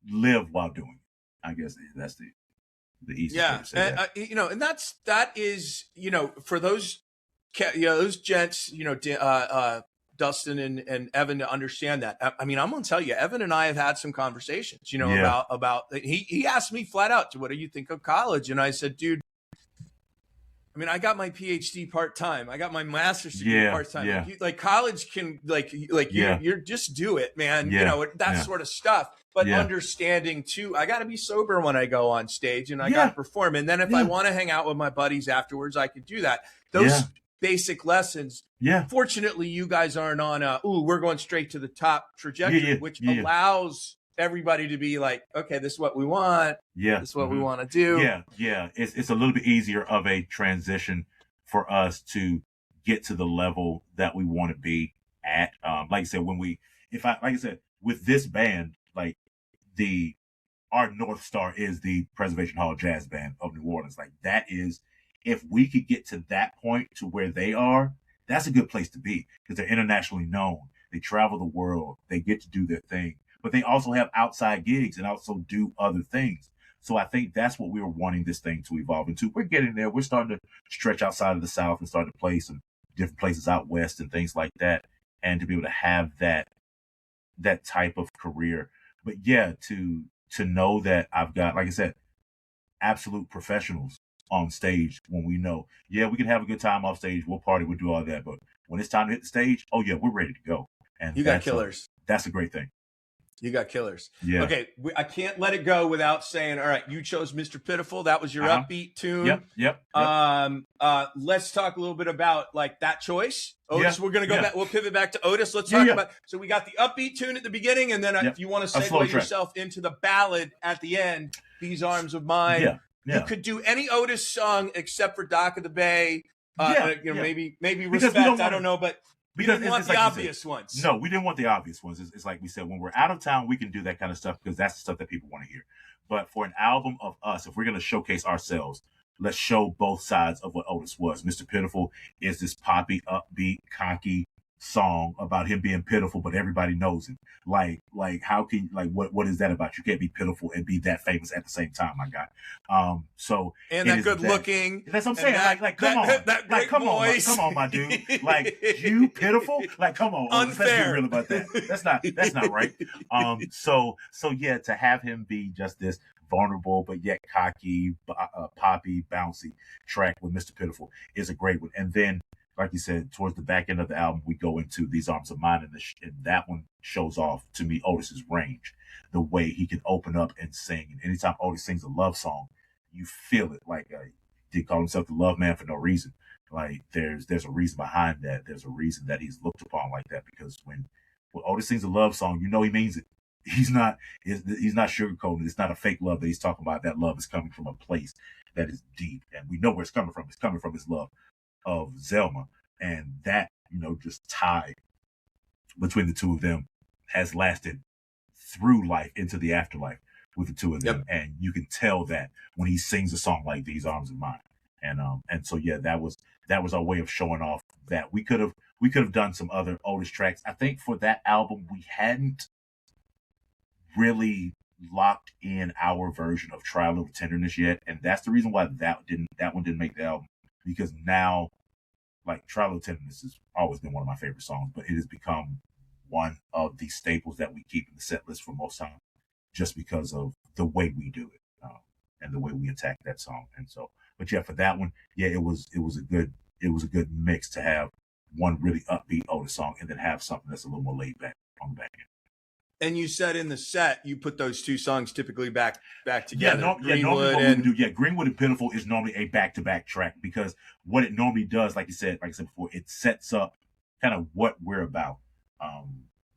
S3: live while doing it. I guess that's the easiest way to say that.
S2: You know, and that is, you know, for those, you know, those gents, you know, Dustin and Evan, to understand that. I mean, I'm going to tell you, Evan and I have had some conversations, you know, about he asked me flat out, what do you think of college? And I said, dude, I mean, I got my PhD part-time. I got my master's degree part-time. Like college can you're just do it, man. You know, that sort of stuff. But understanding too, I got to be sober when I go on stage and I got to perform. And then if I want to hang out with my buddies afterwards, I can do that. Those basic lessons. Fortunately, you guys aren't on we're going straight to the top trajectory, which allows everybody to be like, okay, this is what we want. This is what we want to do.
S3: It's a little bit easier of a transition for us to get to the level that we want to be at. Like I said, like I said, with this band, like our North Star is the Preservation Hall Jazz Band of New Orleans. Like that is, if we could get to that point to where they are, that's a good place to be, because they're internationally known. They travel the world. They get to do their thing, but they also have outside gigs and also do other things. So I think that's what we were wanting this thing to evolve into. We're getting there. We're starting to stretch outside of the South and start to play some different places out West and things like that. and to be able to have that type of career. But yeah, to know that I've got, like I said, absolute professionals on stage when we know, yeah, we can have a good time off stage, we'll party, we'll do all that, but when it's time to hit the stage, oh yeah, we're ready to go. And
S2: You got killers.
S3: That's a great thing.
S2: You got killers.
S3: Yeah.
S2: Okay, I can't let it go without saying, all right, you chose Mr. Pitiful. That was your upbeat tune.
S3: Yep.
S2: Let's talk a little bit about like that choice. Otis, we're going to go back. We'll pivot back to Otis. Let's talk about, so we got the upbeat tune at the beginning, and then if you want to segue yourself into the ballad at the end, These Arms of Mine.
S3: Yeah.
S2: You could do any Otis song except for Dock of the Bay. Maybe Respect. I don't know, but we didn't want the obvious ones.
S3: No, we didn't want the obvious ones. It's like we said, when we're out of town, we can do that kind of stuff because that's the stuff that people want to hear. But for an album of us, if we're going to showcase ourselves, let's show both sides of what Otis was. Mr. Pitiful is this poppy, upbeat, cocky song about him being pitiful, but everybody knows him. Like how can, like, what is that about? You can't be pitiful and be that famous at the same time, my guy. So
S2: and that good looking.
S3: That's what I'm saying. Come on, my dude. Like, you pitiful? Like, come on.
S2: Unfair.
S3: Let's be real about that. That's not right. So yeah, to have him be just this vulnerable but yet cocky, poppy, bouncy track with Mr. Pitiful is a great one. And then, like you said, towards the back end of the album, we go into These Arms of Mine, and that one shows off, to me, Otis's range, the way he can open up and sing. And anytime Otis sings a love song, you feel it. Like, he called himself the love man for no reason. Like, there's a reason behind that. There's a reason that he's looked upon like that, because when Otis sings a love song, you know he means it. He's not sugarcoating. It's not a fake love that he's talking about. That love is coming from a place that is deep, and we know where it's coming from. It's coming from his love of Zelma, and that, just tie between the two of them has lasted through life into the afterlife with the two of them. Yep. And you can tell that when he sings a song like These Arms of Mine. And so yeah, that was our way of showing off that we could have done some other Otis tracks. I think for that album we hadn't really locked in our version of Try a Little Tenderness yet, and that's the reason why that one didn't make the album. Because now, like, Try a Little Tenderness has always been one of my favorite songs, but it has become one of the staples that we keep in the set list for most time, just because of the way we do it and the way we attack that song. And so, but yeah, for that one, yeah, it was a good mix to have one really upbeat Otis song and then have something that's a little more laid back on the back end.
S2: And you said in the set you put those two songs typically back together.
S3: Normally what we do, Greenwood and Pitiful is normally a back-to-back track, because what it normally does, like I said before, it sets up kind of what we're about.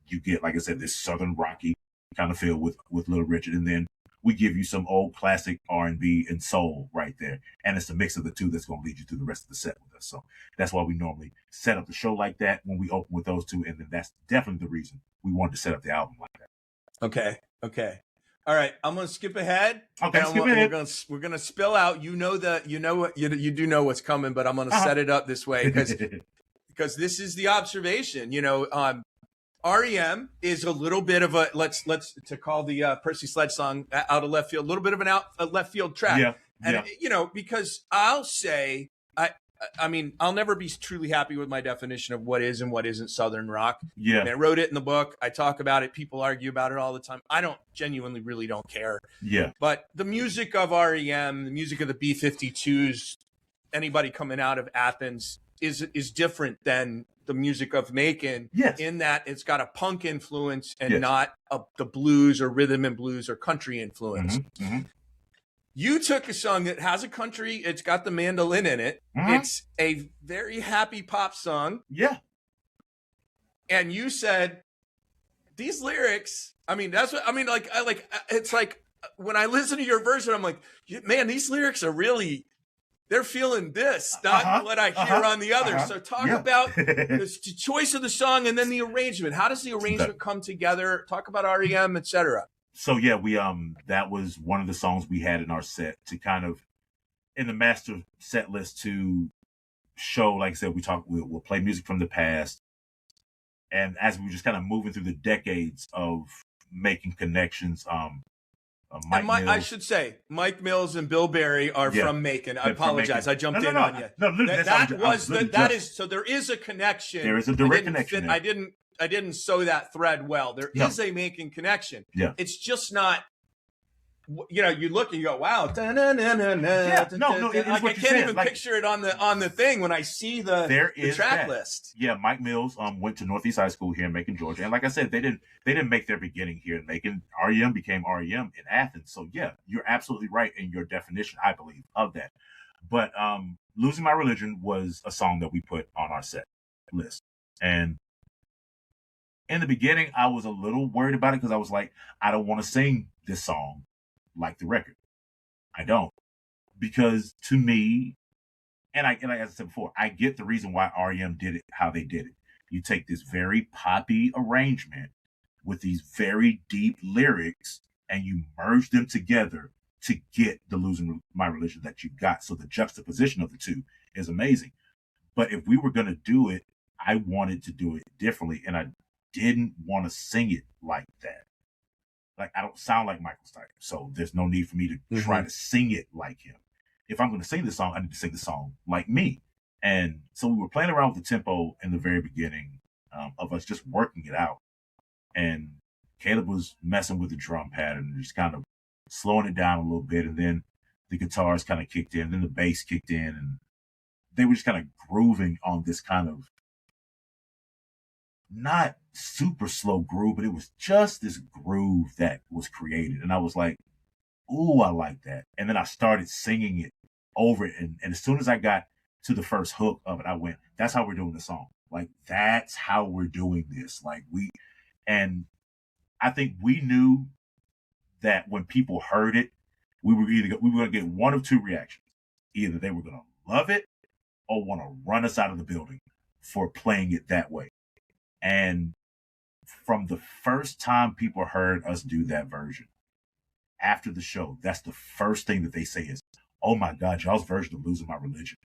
S3: You get, like I said, this southern rocky kind of feel with Little Richard, and then we give you some old classic R&B and soul right there, and it's a mix of the two that's going to lead you through the rest of the set with us. So that's why we normally set up the show like that when we open with those two, and then that's definitely the reason we wanted to set up the album like that.
S2: Okay. All right, I'm going to skip ahead.
S3: Okay, skip ahead.
S2: We're going to spill out. You do know what's coming, but I'm going to set it up this way because this is the observation. REM is a little bit of a let's to call the Percy Sledge song out of left field, a little bit of a left field track.
S3: Yeah.
S2: And because I'll say I mean, I'll never be truly happy with my definition of what is and what isn't Southern rock.
S3: Yeah.
S2: I mean, I wrote it in the book. I talk about it. People argue about it all the time. I don't really don't care.
S3: Yeah.
S2: But the music of REM, the music of the B-52s, anybody coming out of Athens is different than the music of Macon.
S3: Yes.
S2: In that it's got a punk influence and not the blues or rhythm and blues or country influence.
S3: Mm-hmm. Mm-hmm.
S2: You took a song that has a country, it's got the mandolin in it.
S3: Mm-hmm.
S2: It's a very happy pop song.
S3: Yeah.
S2: And you said, these lyrics, I mean, that's what, I mean, it's like, when I listen to your version, I'm like, man, these lyrics are really, they're feeling this, not what I hear on the other. So talk about the choice of the song and then the arrangement. How does the arrangement come together? Talk about REM, etc.
S3: So yeah, we that was one of the songs we had in our set to kind of in the master set list to show, like I said, we'll play music from the past. And as we were just kind of moving through the decades of making connections, Mike Mills.
S2: I should say, Mike Mills and Bill Berry are from Macon. I apologize. I jumped in on you. So there is a connection.
S3: There is a direct connection.
S2: I didn't sew that thread well. There is a Macon connection.
S3: Yeah.
S2: It's just not, you look and you go, wow.
S3: It is what
S2: I can't even picture it on the thing when I see the track list.
S3: Yeah, Mike Mills went to Northeast High School here in Macon, Georgia, and like I said, they didn't make their beginning here in Macon. REM became REM in Athens. So yeah, you're absolutely right in your definition, I believe, of that. But "Losing My Religion" was a song that we put on our set list, and in the beginning, I was a little worried about it because I was like, I don't want to sing this song like the record. I don't, because to me, and like I said before, I get the reason why REM did it how they did it. You take this very poppy arrangement with these very deep lyrics and you merge them together to get the "Losing My Religion" that you got. So the juxtaposition of the two is amazing. But if we were going to do it, I wanted to do it differently, and I didn't want to sing it like that. Like, I don't sound like Michael's type, so there's no need for me to try to sing it like him. If I'm going to sing the song, I need to sing the song like me. And so we were playing around with the tempo in the very beginning of us just working it out. And Caleb was messing with the drum pattern, just kind of slowing it down a little bit. And then the guitars kind of kicked in, then the bass kicked in, and they were just kind of grooving on this kind of not super slow groove, but it was just this groove that was created. And I was like, ooh, I like that. And then I started singing it over it. And as soon as I got to the first hook of it, I went, that's how we're doing the song. Like, that's how we're doing this. And I think we knew that when people heard it, we were going to get one of two reactions. Either they were going to love it or want to run us out of the building for playing it that way. And from the first time people heard us do that version, after the show, that's the first thing that they say is, oh my God, y'all's version of "Losing My Religion."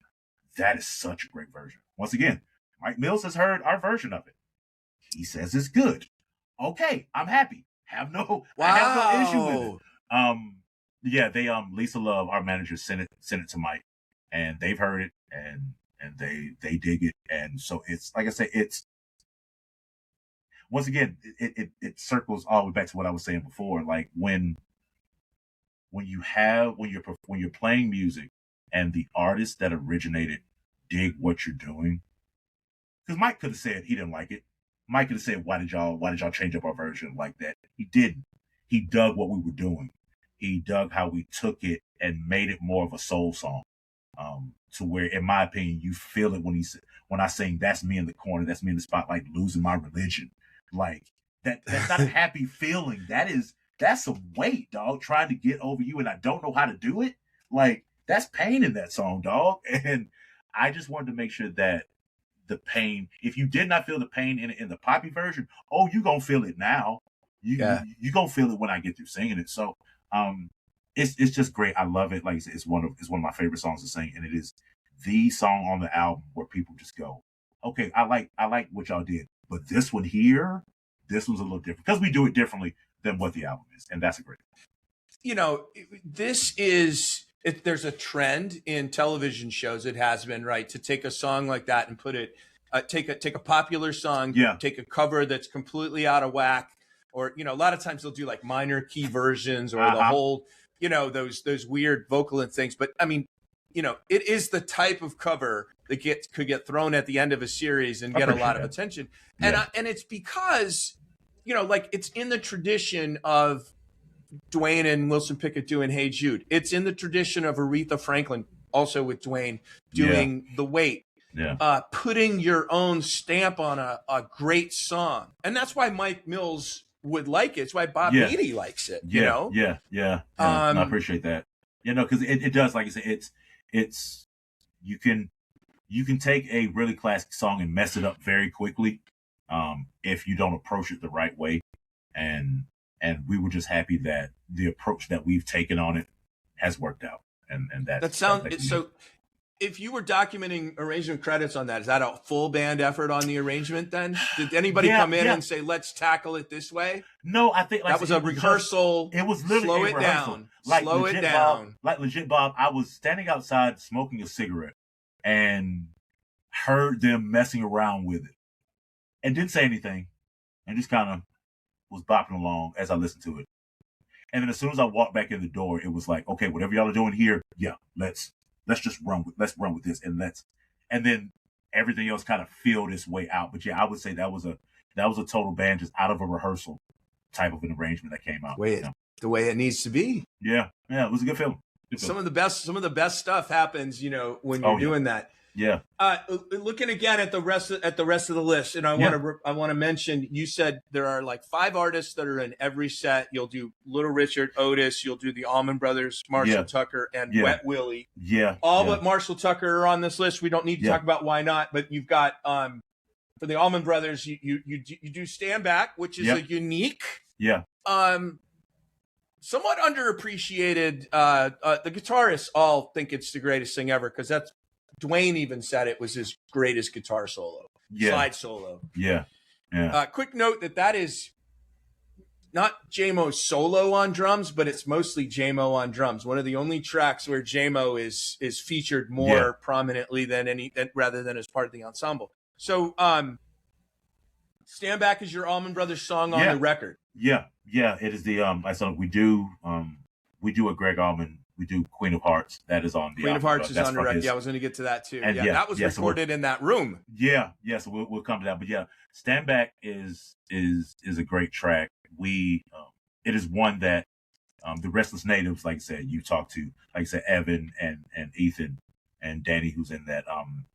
S3: That is such a great version. Once again, Mike Mills has heard our version of it. He says it's good. Okay, I'm happy. I have no issue with it. Lisa Love, our manager, sent it to Mike, and they've heard it, and they dig it. And so it's, like I say, it's, once again, it circles all the way back to what I was saying before. Like, when you're playing music and the artists that originated dig what you're doing, because Mike could have said he didn't like it. Mike could have said, why did y'all change up our version like that? He didn't. He dug what we were doing. He dug how we took it and made it more of a soul song. To where, in my opinion, you feel it when I sing, that's me in the corner, that's me in the spotlight, losing my religion. Like, that's not a happy feeling. That's some weight, dog, trying to get over you, and I don't know how to do it. Like, that's pain in that song, dog. And I just wanted to make sure that the pain, if you did not feel the pain in the poppy version, you gonna feel it now. You gonna feel it when I get through singing it. So it's just great. I love it. Like I said, it's one of my favorite songs to sing, and it is the song on the album where people just go, okay, I like what y'all did, but this one here, this one's a little different, because we do it differently than what the album is, and that's a great thing.
S2: There's a trend in television shows, it has been, right, to take a song like that and put it, take a popular song, take a cover that's completely out of whack, or, a lot of times they'll do like minor key versions, or the whole, those weird vocal and things. But I mean, it is the type of cover that could get thrown at the end of a series and get a lot of attention. Yeah. And it's because, like, it's in the tradition of Dwayne and Wilson Pickett doing "Hey Jude." It's in the tradition of Aretha Franklin, also with Dwayne, doing "The Weight." Yeah. Putting your own stamp on a great song. And that's why Mike Mills would like it. It's why Bob Beatty likes it, you know?
S3: Yeah. I appreciate that. Because it does, like I said, it's you can take a really classic song and mess it up very quickly if you don't approach it the right way. And we were just happy that the approach that we've taken on it has worked out. And that sounds
S2: so. if you were documenting arrangement credits on that, is that a full band effort on the arrangement then? Did anybody come in and say, let's tackle it this way?
S3: No, I think
S2: that was a rehearsal.
S3: It was literally
S2: slow
S3: a
S2: it
S3: rehearsal.
S2: down.
S3: Like
S2: slow
S3: legit
S2: it down.
S3: Bob, like legit Bob, I was standing outside smoking a cigarette and heard them messing around with it and didn't say anything and just kind of was bopping along as I listened to it. And then as soon as I walked back in the door, it was like, okay, whatever y'all are doing here, yeah, let's just run with this and then everything else kind of filled its way out. But yeah, I would say that was a total band just out of a rehearsal type of an arrangement that came out.
S2: The way it needs to be.
S3: Yeah, it was a good film.
S2: Some of the best stuff happens, when you're doing that.
S3: Yeah.
S2: Looking again at the rest of the list, and I want to mention. You said there are like 5 artists that are in every set. You'll do Little Richard, Otis. You'll do the Allman Brothers, Marshall Tucker, and Wet Willie.
S3: Yeah.
S2: All but Marshall Tucker are on this list. We don't need to talk about why not. But you've got for the Allman Brothers, you do Stand Back, which is a unique.
S3: Yeah.
S2: Somewhat underappreciated. The guitarists all think it's the greatest thing ever because that's. Dwayne even said it was his greatest guitar solo, slide solo.
S3: Yeah.
S2: Quick note that is not J-Mo's solo on drums, but it's mostly J-Mo on drums. One of the only tracks where J-Mo is featured more prominently rather than as part of the ensemble. So, Stand Back is your Allman Brothers song on the record.
S3: Yeah. It is the we do a Greg Allman. We do Queen of Hearts. That is on the
S2: Queen of Hearts is on the record. Yeah, I was going to get to that too.
S3: And
S2: that was recorded in that room.
S3: Yeah. So we'll come to that. But yeah, Stand Back is a great track. We it is one that the Restless Natives, like I said, you talked to, like I said, Evan and Ethan and Danny, who's in that.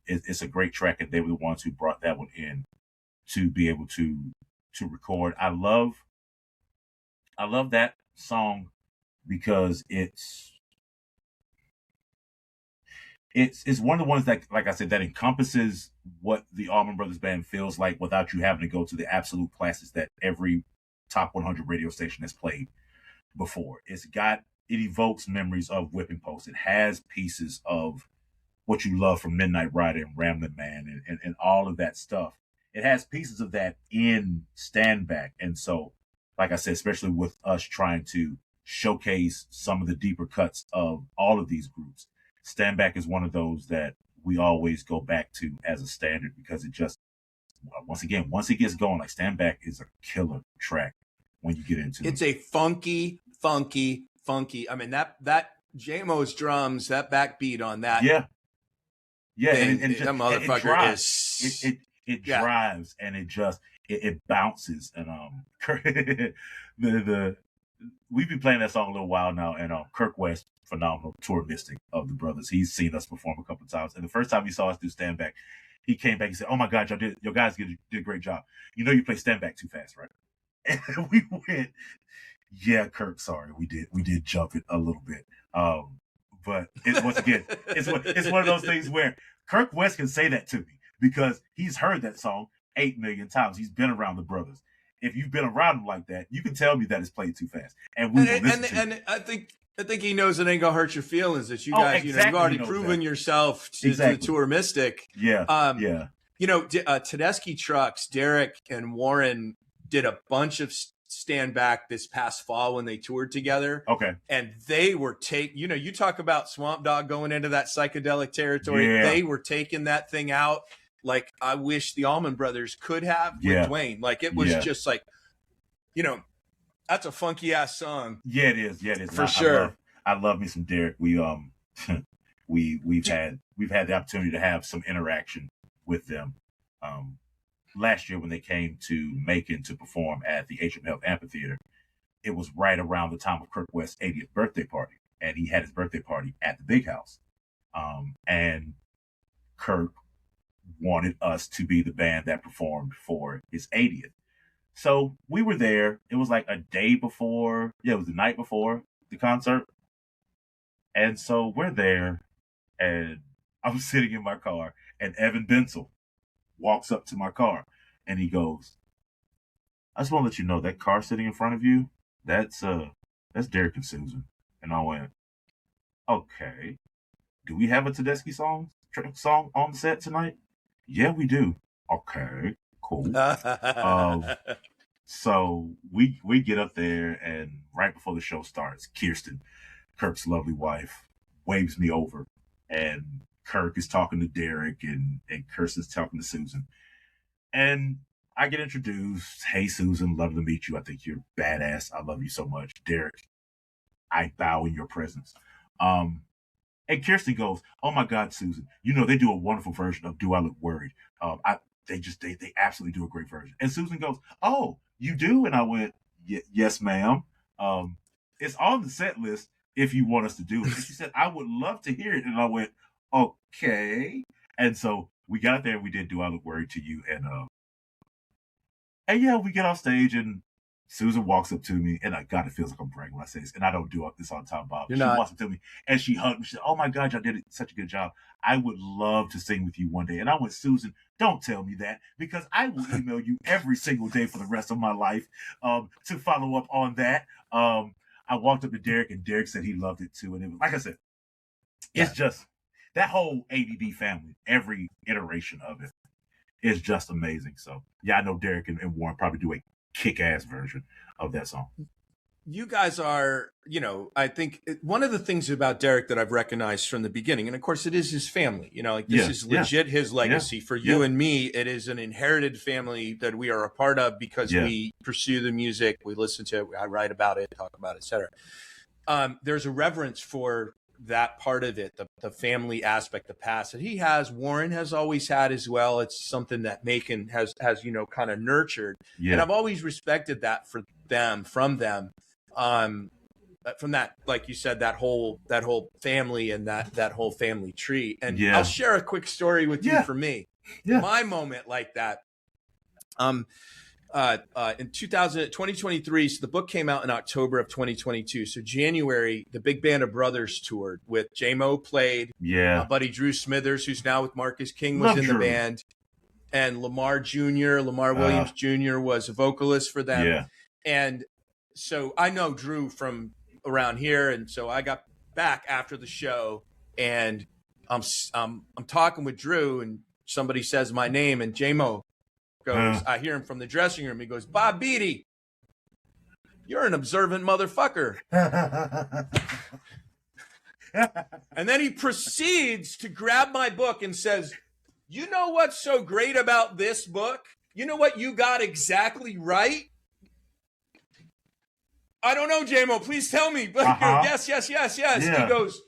S3: It's a great track, and they were the ones who brought that one in to be able to record. I love that song because it's one of the ones that, like I said, that encompasses what the Allman Brothers Band feels like without you having to go to the absolute classics that every top 100 radio station has played before. It evokes memories of Whipping Post. It has pieces of what you love from Midnight Rider and Ramblin' Man and all of that stuff. It has pieces of that in Stand Back. And so, like I said, especially with us trying to showcase some of the deeper cuts of all of these groups, Stand Back is one of those that we always go back to as a standard because it just, once it gets going, like Stand Back is a killer track when you get into it.
S2: It's a funky. I mean, that J-Mo's drums, that backbeat on that.
S3: Yeah.
S2: Thing,
S3: and
S2: that motherfucker
S3: it drives and it bounces. And we've been playing that song a little while now, and Kirk West, phenomenal tour mystic of the brothers. He's seen us perform a couple of times, and the first time he saw us do Stand Back, he came back and said, "Oh my God, your guys did a great job. You know you play Stand Back too fast, right?" And we went, "Yeah, Kirk, sorry, we did jump it a little bit." But once again, it's one of those things where Kirk West can say that to me because he's heard that song 8 million times. He's been around the brothers. If you've been around him like that, you can tell me that it's played too fast, and we will listen to it.
S2: And I think he knows it ain't gonna hurt your feelings that you guys, you've already proven yourself to the tour mystic.
S3: Yeah.
S2: Tedeschi Trucks, Derek and Warren did a bunch of Stand Back this past fall when they toured together.
S3: Okay.
S2: And they were you talk about Swamp Dogg going into that psychedelic territory.
S3: Yeah.
S2: They were taking that thing out like I wish the Allman Brothers could have with Dwayne. Like it was just like, that's a funky ass song.
S3: Yeah, it is. Yeah, it is.
S2: For sure.
S3: I love me some Derek. We've had the opportunity to have some interaction with them. Last year when they came to Macon to perform at the Atrium Health Amphitheater, it was right around the time of Kirk West's 80th birthday party, and he had his birthday party at the Big House. And Kirk wanted us to be the band that performed for his 80th. So we were there. It was like a day before. Yeah, it was the night before the concert. And so we're there, and I'm sitting in my car, and Evan Bensel walks up to my car, and he goes, "I just want to let you know that car sitting in front of you, that's Derek and Susan." And I went, "Okay." do we have a Tedeschi song on the set tonight? Yeah, we do. Okay, cool. So we get up there, and right before the show starts, Kirsten, Kirk's lovely wife, waves me over, and Kirk is talking to Derek, and Kirsten's talking to Susan. And I get introduced. Hey, Susan, love to meet you. I think you're badass. I love you so much. Derek, I bow in your presence. And Kirsten goes, "Oh my God, Susan, they do a wonderful version of Do I Look Worried? They absolutely do a great version." And Susan goes, "Oh, you do?" And I went, "Yes, ma'am. It's on the set list if you want us to do it." And she said, "I would love to hear it." And I went, "Okay." And so we got there and we did Do I Look Worried to You. And yeah, we get off stage and Susan walks up to me, and God, it feels like I'm bragging when I say this, and I don't do this all the time, Bob.
S2: You're not.
S3: Walks up to me and she hugged me. She said, "Oh my God, y'all did such a good job. I would love to sing with you one day." And I went, "Susan, don't tell me that, because I will email you every single day for the rest of my life to follow up on that." I walked up to Derek, and Derek said he loved it too. And it was, like I said, it's just that whole ABB family, every iteration of it is just amazing. So yeah, I know Derek and Warren probably do a kick-ass version of that song.
S2: You guys are, I think one of the things about Derek that I've recognized from the beginning, and of course it is his family, this is legit his legacy. For you and me, it is an inherited family that we are a part of because we pursue the music, we listen to it, I write about it, talk about it, etc. There's a reverence for that part of it, the family aspect, the past that he has, Warren has always had as well. It's something that Macon has kind of nurtured. And I've always respected that from them, from that, like you said, that whole family and that whole family tree. And I'll share a quick story with you for me. My moment like that. In 2023, so the book came out in October of 2022. So January, the Big Band of Brothers toured with J-Mo played. My buddy Drew Smithers, who's now with Marcus King, was in the band. And Lamar Williams Jr. was a vocalist for them. And so I know Drew from around here. And so I got back after the show, and I'm talking with Drew, and somebody says my name, and J-Mo goes, I hear him from the dressing room. He goes, "Bob Beatty, you're an observant motherfucker." And then he proceeds to grab my book and says, "You know what's so great about this book? You know what you got exactly right?" "I don't know, J-Mo, please tell me." But yes. He goes,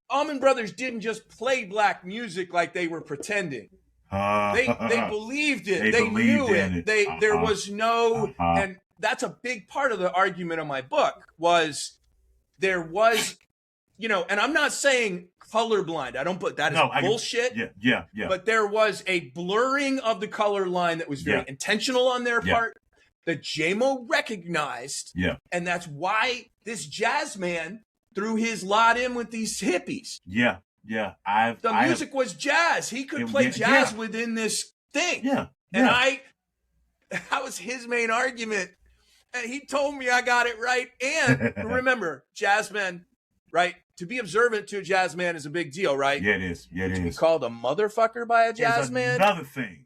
S2: "Allman Brothers didn't just play black music like they were pretending. They believed it. They knew it. There was no," and that's a big part of the argument of my book, was there was, and I'm not saying colorblind. I don't put that as bullshit.
S3: Yeah.
S2: But there was a blurring of the color line that was very intentional on their part, that J-Mo recognized. And that's why this jazz man threw his lot in with these hippies. The music was jazz. He could play jazz within this thing. And that was his main argument. And he told me I got it right. And remember, jazz men, right? To be observant to a jazz man is a big deal, right?
S3: It is.
S2: To be called a motherfucker by a jazz man,
S3: another thing.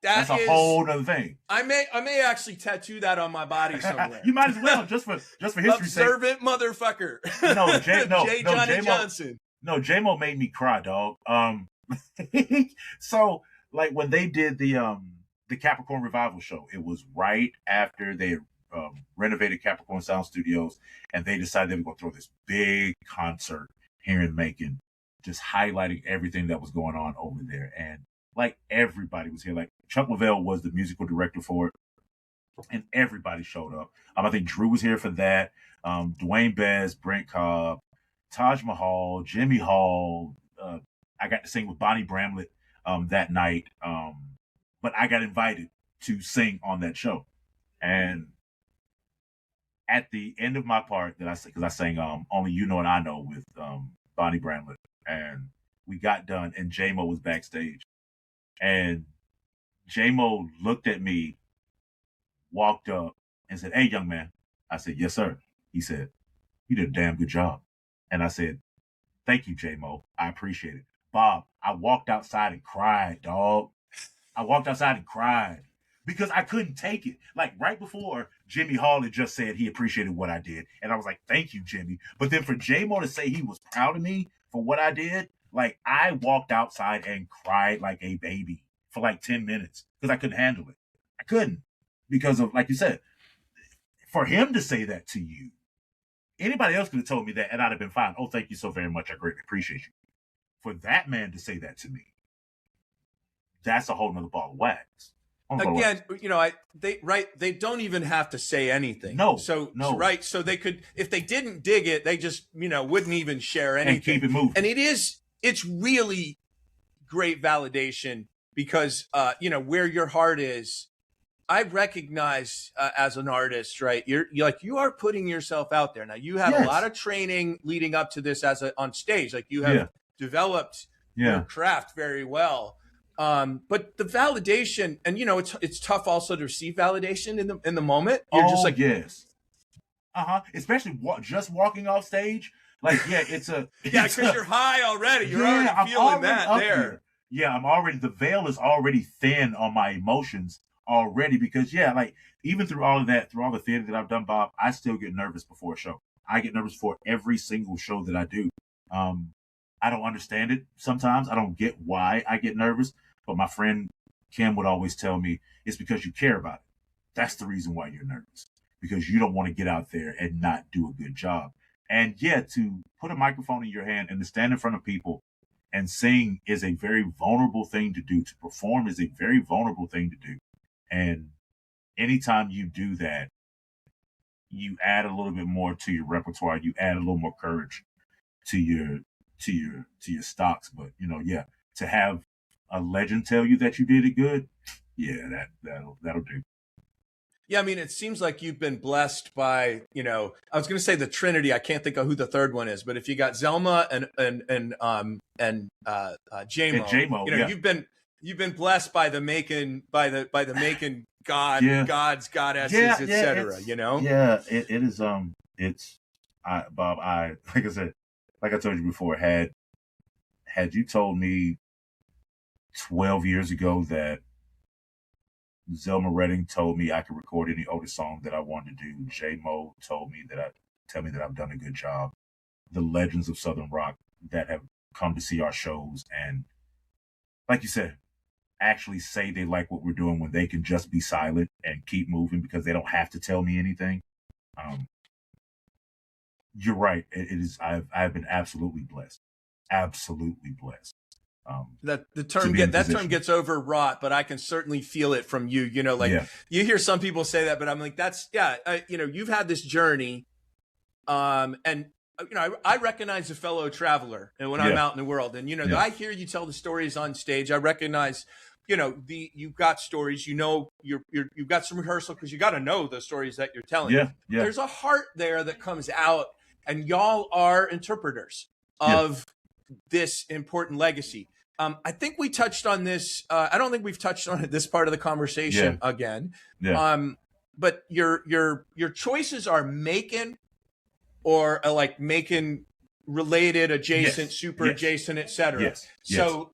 S3: That's a whole other thing.
S2: I may actually tattoo that on my body somewhere.
S3: You might as well, just for history's sake.
S2: Observant motherfucker. Johnny Johnson.
S3: No, J-Mo made me cry, dog. So like when they did the Capricorn Revival show, it was right after they renovated Capricorn Sound Studios, and they decided they were going to throw this big concert here in Macon, just highlighting everything that was going on over there. And like everybody was here. Like Chuck Lavelle was the musical director for it, and everybody showed up. I think Drew was here for that. Dwayne Bez, Brent Cobb, Taj Mahal, Jimmy Hall. I got to sing with Bonnie Bramlett that night, but I got invited to sing on that show. And at the end of my part, that because I sang "Only You Know and I Know" with Bonnie Bramlett, and we got done, and J-Mo was backstage, and J-Mo looked at me, walked up, and said, "Hey, young man." I said, "Yes, sir." He said, "You did a damn good job." And I said, Thank you, J-Mo. I appreciate it. Bob, I walked outside and cried, dog. I walked outside and cried because I couldn't take it. Like right before Jimmy Hall had just said he appreciated what I did. And I was like, thank you, Jimmy. But then for J-Mo to say he was proud of me for what I did, like I walked outside and cried like a baby for like 10 minutes because I couldn't handle it. I couldn't because of, like you said, for him to say that to you, anybody else could have told me that and I'd have been fine. Oh, thank you so very much. I greatly appreciate you. For that man to say that to me, that's a whole nother ball of wax.
S2: Again, they don't even have to say anything.
S3: No.
S2: So they could, if they didn't dig it, they just, wouldn't even share anything.
S3: And keep it moving.
S2: And it's really great validation because, where your heart is, I recognize as an artist, right? You're like, you are putting yourself out there. Now you have a lot of training leading up to this on stage. Like you have developed your craft very well. But the validation, and it's tough also to receive validation in the moment. You're just like,
S3: yes. Especially just walking off stage. Like, it's
S2: because you're high already. You're already feeling that there.
S3: Here. Yeah, the veil is already thin on my emotions already because like even through all of that, through all the theater that I've done, Bob, I still get nervous before a show. I get nervous for every single show that I do. I don't understand it sometimes. I don't get why I get nervous, but my friend Kim would always tell me it's because you care about it. That's the reason why you're nervous, because you don't want to get out there and not do a good job. And to put a microphone in your hand and to stand in front of people and sing is a very vulnerable thing to do. To perform is a very vulnerable thing to do. And anytime you do that, you add a little bit more to your repertoire. You add a little more courage to your stocks. But to have a legend tell you that you did it good, that'll do.
S2: Yeah, I mean, it seems like you've been blessed by, I was going to say the Trinity. I can't think of who the third one is, but if you got Zelma and J-Mo, you've been blessed by the Macon Macon gods, goddesses, etc.
S3: It is. It's Bob. Like I told you before, had you told me 12 years ago that Zelma Redding told me I could record any Otis song that I wanted to do, J-Mo told me that I've done a good job, the legends of Southern rock that have come to see our shows and, like you said, actually say they like what we're doing when they can just be silent and keep moving because they don't have to tell me anything. You're right. It is. I've been absolutely blessed. Absolutely blessed.
S2: That term gets overwrought, but I can certainly feel it from you. You hear some people say that, but I'm like, you've had this journey, and I recognize a fellow traveler, and when I'm out in the world, and I hear you tell the stories on stage, I recognize, you've got stories, you've got some rehearsal because you got to know the stories that you're telling. There's a heart there that comes out, and y'all are interpreters of this important legacy. I think we touched on this. I don't think we've touched on it this part of the conversation again. But your choices are Macon or like Macon related, adjacent, super adjacent, etc. So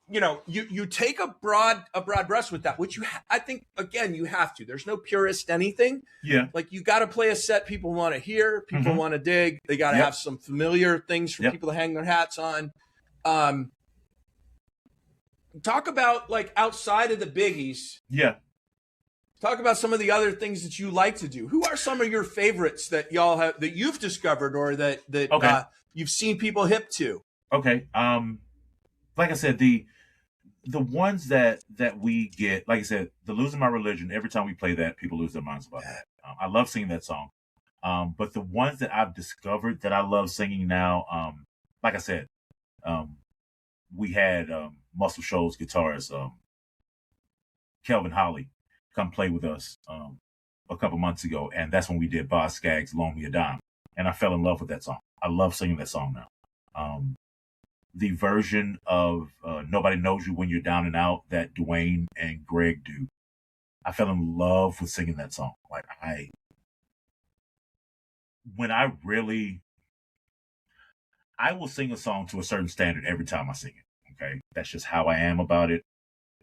S2: you take a broad brush with that, which I think again you have to. There's no purist anything. Like you got to play a set people want to hear, people want to dig. They got to have some familiar things for people to hang their hats on. Talk about like outside of the biggies. Talk about some of the other things that you like to do. Who are some of your favorites that y'all have that you've discovered or that you've seen people hip to?
S3: Okay. Like I said, the ones that we get, like I said, the Losing My Religion, every time we play that, people lose their minds about that. I love singing that song. But the ones that I've discovered that I love singing now, like I said, we had Muscle Shoals guitarist Kelvin Holly come play with us a couple months ago, and that's when we did Boz Scaggs' Loan Me a Dime, and I fell in love with that song. I love singing that song now. The version of Nobody Knows You When You're Down and Out that Dwayne and Greg do, I fell in love with singing that song. Like when I really I will sing a song to a certain standard every time I sing it. Okay. That's just how I am about it.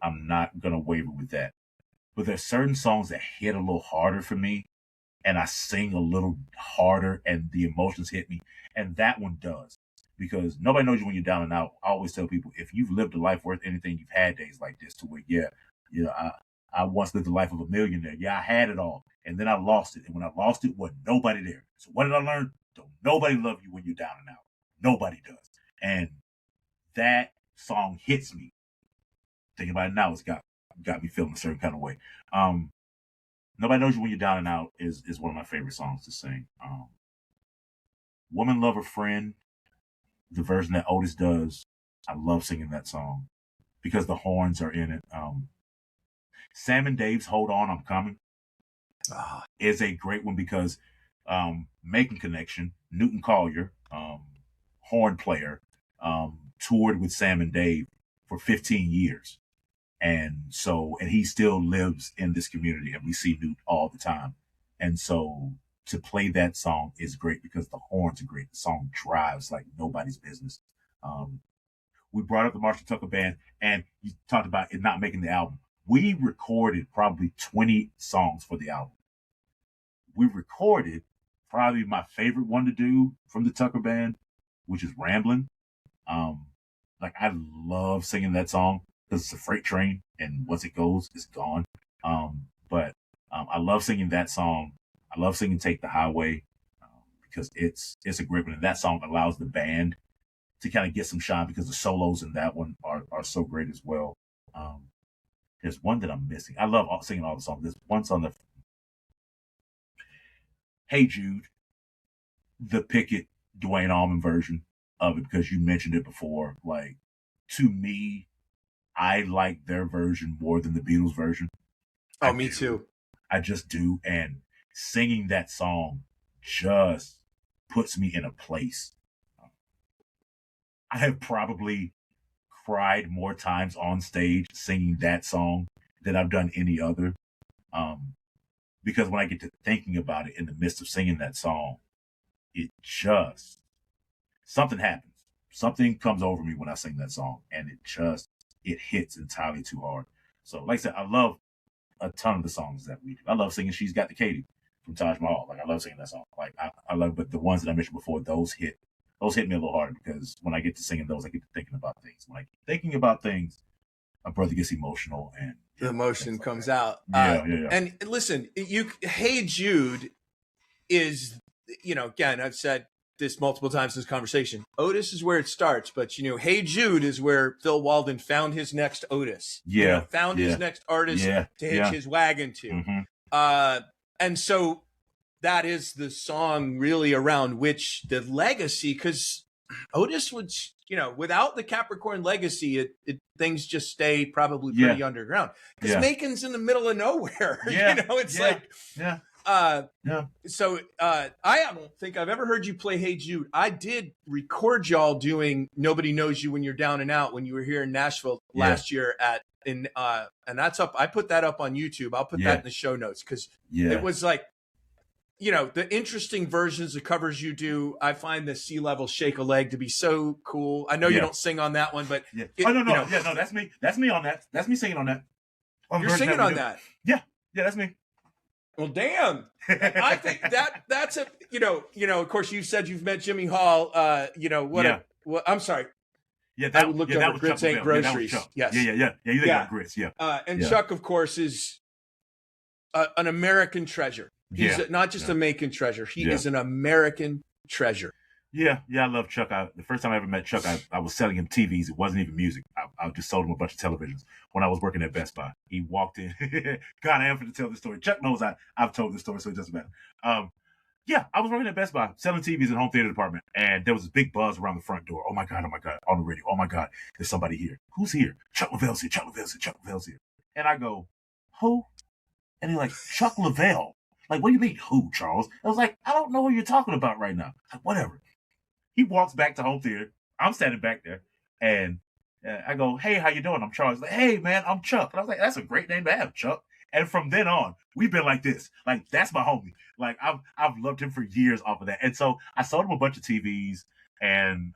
S3: I'm not going to waver with that. But there's certain songs that hit a little harder for me, and I sing a little harder and the emotions hit me. And that one does. Because nobody knows you when you're down and out. I always tell people, if you've lived a life worth anything, you've had days like this to where, I once lived the life of a millionaire. Yeah, I had it all. And then I lost it. And when I lost it, wasn't nobody there. So what did I learn? Don't nobody love you when you're down and out. Nobody does. And that song hits me. Thinking about it now, it's got me feeling a certain kind of way. Nobody Knows You When You're Down and Out is one of my favorite songs to sing. Woman Lover Friend, the version that Otis does, I love singing that song because the horns are in it. Sam and Dave's Hold On, I'm Coming is a great one because Macon Connection, Newton Collier, horn player, toured with Sam and Dave for 15 years. And he still lives in this community, and we see Newt all the time. And so to play that song is great because the horns are great. The song drives like nobody's business. We brought up the Marshall Tucker Band, and you talked about it not making the album. We recorded probably 20 songs for the album. We recorded probably my favorite one to do from the Tucker Band, which is Ramblin'. I love singing that song because it's a freight train, and once it goes, it's gone. But I love singing that song. I love singing Take the Highway because it's a great one. And that song allows the band to kind of get some shine because the solos in that one are so great as well. There's one that I'm missing. I love singing all the songs. There's one song that Hey Jude, the Pickett, Dwayne Allman version of it, because you mentioned it before. Like, to me, I like their version more than the Beatles version.
S2: Oh, me too.
S3: I just do. And singing that song just puts me in a place. I have probably cried more times on stage singing that song than I've done any other. Because when I get to thinking about it in the midst of singing that song, something happens. Something comes over me when I sing that song, and it hits entirely too hard. So, like I said, I love a ton of the songs that we do. I love singing She's Got the Katie from Taj Mahal. Like, I love singing that song. Like, I love, but the ones that I mentioned before, those hit me a little harder because when I get to singing those, I get to thinking about things. When I get thinking about things, my brother gets emotional, and
S2: the emotion comes out.
S3: Yeah.
S2: And listen, Hey Jude is, again, I've said this multiple times in this conversation. Otis is where it starts, but Hey Jude is where Phil Walden found his next Otis.
S3: Yeah.
S2: Found his next artist to hitch his wagon to.
S3: Mm-hmm.
S2: And so that is the song really around which the legacy, because Otis would, without the Capricorn legacy, things just stay probably pretty underground. Because Macon's in the middle of nowhere. So I don't think I've ever heard you play Hey Jude. I did record y'all doing Nobody Knows You When You're Down and Out when you were here in Nashville last year and that's up. I put that up on YouTube. I'll put that in the show notes because it was like, the interesting versions of covers you do. I find the Sea Level Shake a Leg to be so cool. I know you don't sing on that one, but
S3: no, that's me. That's me on that. That's me singing on that.
S2: You're singing on that.
S3: Yeah, that's me.
S2: Well, damn. I think that's a of course you said you've met Jimmy Hall. I'm sorry.
S3: Yeah,
S2: I looked over Grits Ain't Groceries. Yes.
S3: Yeah. You think about Grits, yeah.
S2: And Chuck, of course, is an American treasure. He's not just a Macon treasure. He is an American treasure.
S3: Yeah, I love Chuck. The first time I ever met Chuck, I was selling him TVs. It wasn't even music. I just sold him a bunch of televisions when I was working at Best Buy. He walked in. God, I am going to tell this story. Chuck knows I've told this story, so it doesn't matter. I was working at Best Buy, selling TVs in the home theater department, and there was this big buzz around the front door. Oh my God, on the radio. Oh my God, there's somebody here. Who's here? Chuck Leavell's here. Chuck Leavell's here. And I go, who? And he's like, Chuck Leavell. Like, what do you mean, who, Charles? I was like, I don't know what you're talking about right now. Like, whatever. He walks back to home theater. I'm standing back there, and I go, hey, how you doing? I'm Charles. He's like, hey, man, I'm Chuck. And I was like, that's a great name to have, Chuck. And from then on, we've been like this. Like, that's my homie. Like, I've loved him for years off of that. And so I sold him a bunch of TVs. And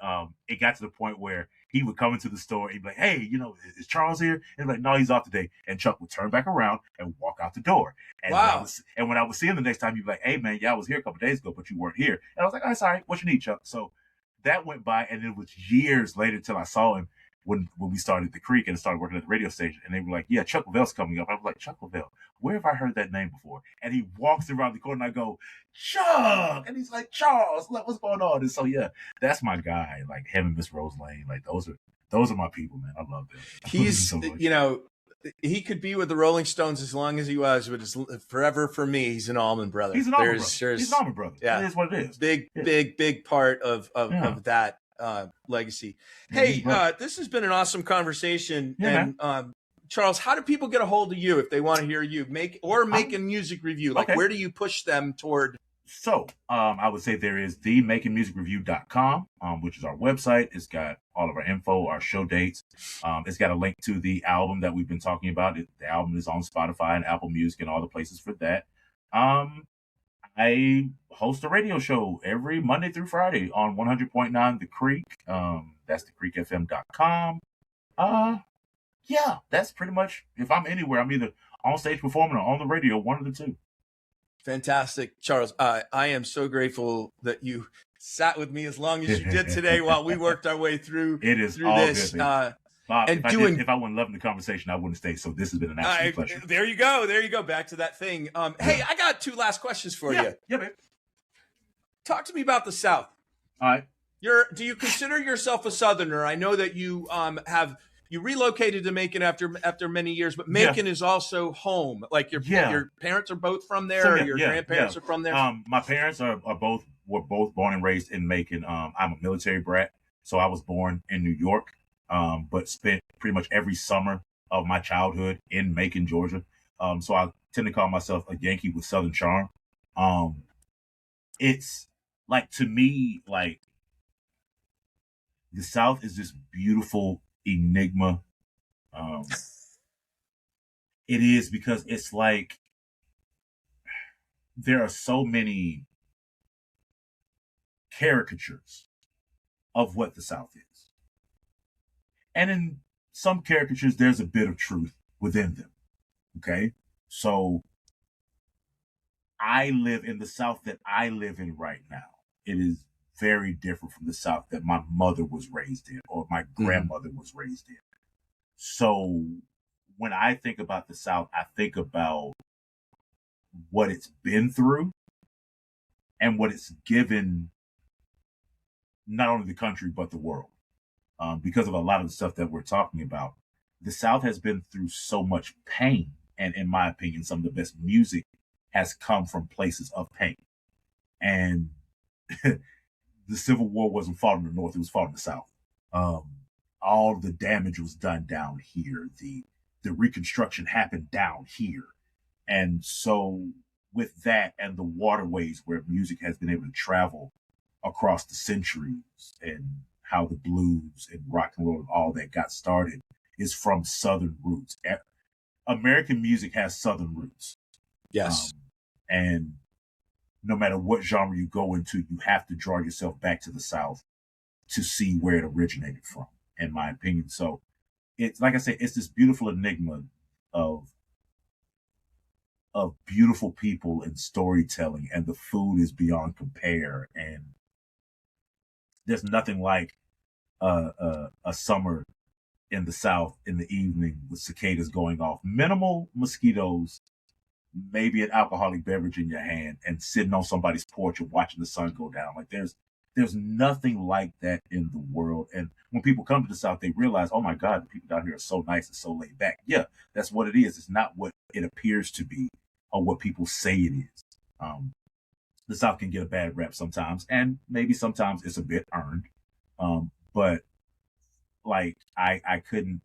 S3: it got to the point where he would come into the store and he'd be like, "Hey, is Charles here?" And like, "No, he's off today." And Chuck would turn back around and walk out the door. And
S2: Wow.
S3: when I would see him the next time, he'd be like, "Hey, man, yeah, I was here a couple days ago, but you weren't here." And I was like, "Oh, it's all right. What you need, Chuck?" So that went by, and it was years later till I saw him when we started the Creek and started working at the radio station. And they were like, "Yeah, Chuck Lavell's coming up." I was like, "Chuck Lavelle, where have I heard that name before?" And he walks around the corner and I go, "Chuck!" And he's like, "Charles, what's going on?" And so, yeah, that's my guy. Like him and Miss Rose Lane, like those are my people, man. I love them.
S2: He's,
S3: so much.
S2: he could be with the Rolling Stones as long as he was, but it's forever for me. He's an Allman Brother.
S3: He's an Allman Brother. He's an Allman Brother.
S2: Yeah,
S3: it is what it is.
S2: Big part of that legacy. Hey, this has been an awesome conversation.
S3: Yeah,
S2: and Charles, how do people get a hold of you if they want to hear you make a music review? Like, where do you push them toward?
S3: So I would say there is the MaconMusicRevue.com, which is our website. It's got all of our info, our show dates. It's got a link to the album that we've been talking about. The album is on Spotify and Apple Music and all the places for that. I host a radio show every Monday through Friday on 100.9 The Creek. That's thecreekfm.com. Yeah, that's pretty much, if I'm anywhere, I'm either on stage performing or on the radio, one of the two.
S2: Fantastic, Charles. I am so grateful that you sat with me as long as you did today while we worked our way through this.
S3: Good, Bob, if I wasn't loving the conversation, I wouldn't stay. So this has been an absolute pleasure.
S2: There you go. Back to that thing. Hey, I got two last questions for you.
S3: Yeah, man.
S2: Talk to me about the South.
S3: All right.
S2: Do you consider yourself a Southerner? I know that you you relocated to Macon after many years, but Macon is also home. Like your parents are both from there, or your grandparents are from there.
S3: My parents were both born and raised in Macon. I'm a military brat, so I was born in New York, but spent pretty much every summer of my childhood in Macon, Georgia. So I tend to call myself a Yankee with Southern charm. It's like, to me, like, the South is this beautiful enigma. It is, because it's like there are so many caricatures of what the South is. And in some caricatures, there's a bit of truth within them. Okay? So I live in the South that I live in right now. It is very different from the South that my mother was raised in, or my grandmother was raised in. So when I think about the South, I think about what it's been through and what it's given not only the country, but the world. Because of a lot of the stuff that we're talking about, the South has been through so much pain. And in my opinion, some of the best music has come from places of pain. And the Civil War wasn't fought in the North, it was fought in the South. All the damage was done down here. The Reconstruction happened down here. And so with that, and the waterways where music has been able to travel across the centuries, and how the blues and rock and roll and all that got started is from Southern roots. American music has Southern roots.
S2: Yes.
S3: And no matter what genre you go into, you have to draw yourself back to the South to see where it originated from, in my opinion. So it's, like I say, it's this beautiful enigma of beautiful people and storytelling, and the food is beyond compare. And there's nothing like a summer in the South in the evening with cicadas going off, minimal mosquitoes, maybe an alcoholic beverage in your hand, and sitting on somebody's porch and watching the sun go down. Like there's nothing like that in the world. And when people come to the South, they realize, oh my God, the people down here are so nice and so laid back. Yeah, that's what it is. It's not what it appears to be or what people say it is. The South can get a bad rep sometimes, and maybe sometimes it's a bit earned. But like I couldn't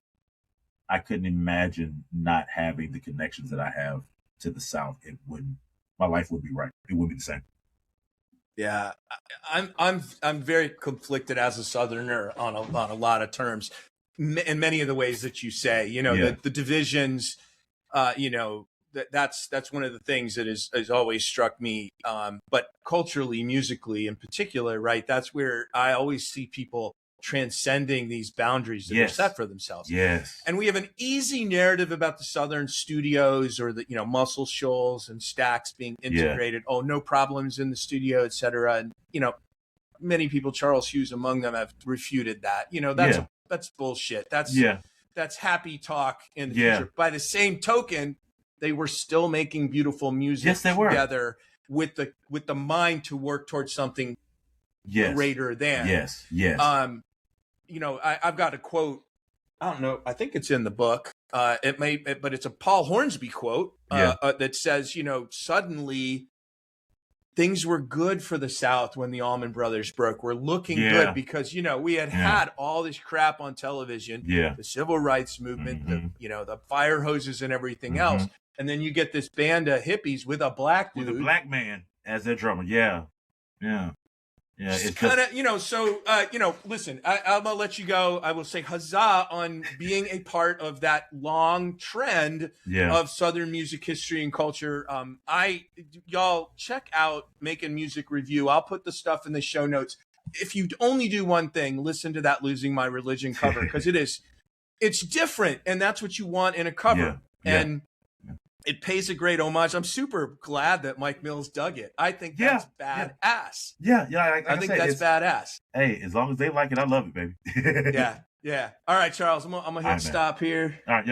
S3: imagine not having the connections that I have to the South. My life would be right. It wouldn't be the same.
S2: Yeah, I'm very conflicted as a Southerner on a lot of terms, in many of the ways that you say. The divisions, that's one of the things that has always struck me. But culturally, musically in particular, right? That's where I always see people transcending these boundaries that are set for themselves.
S3: Yes.
S2: And we have an easy narrative about the Southern studios or the, Muscle Shoals and Stax being integrated. Oh, no problems in the studio, et cetera. And, many people, Charles Hughes among them, have refuted that. That's bullshit. That's happy talk in the future. By the same token, they were still making beautiful music together with the mind to work towards something greater than.
S3: Yes.
S2: I've got a quote. I don't know. I think it's in the book. But it's a Paul Hornsby quote that says, suddenly things were good for the South when the Allman Brothers broke. We're looking good because, we had all this crap on television, the civil rights movement, the fire hoses and everything else. And then you get this band of hippies with a black dude.
S3: With a black man as their drummer. Yeah.
S2: It's kind of, listen, I'm going to let you go. I will say huzzah on being a part of that long trend of Southern music history and culture. Y'all check out Macon Music Revue. I'll put the stuff in the show notes. If you only do one thing, listen to that Losing My Religion cover, because it's different. And that's what you want in a cover. And it pays a great homage. I'm super glad that Mike Mills dug it. I think that's badass.
S3: I
S2: think that's badass.
S3: Hey, as long as they like it, I love it, baby.
S2: yeah. All right, Charles, I'm gonna hit stop here.
S3: All right,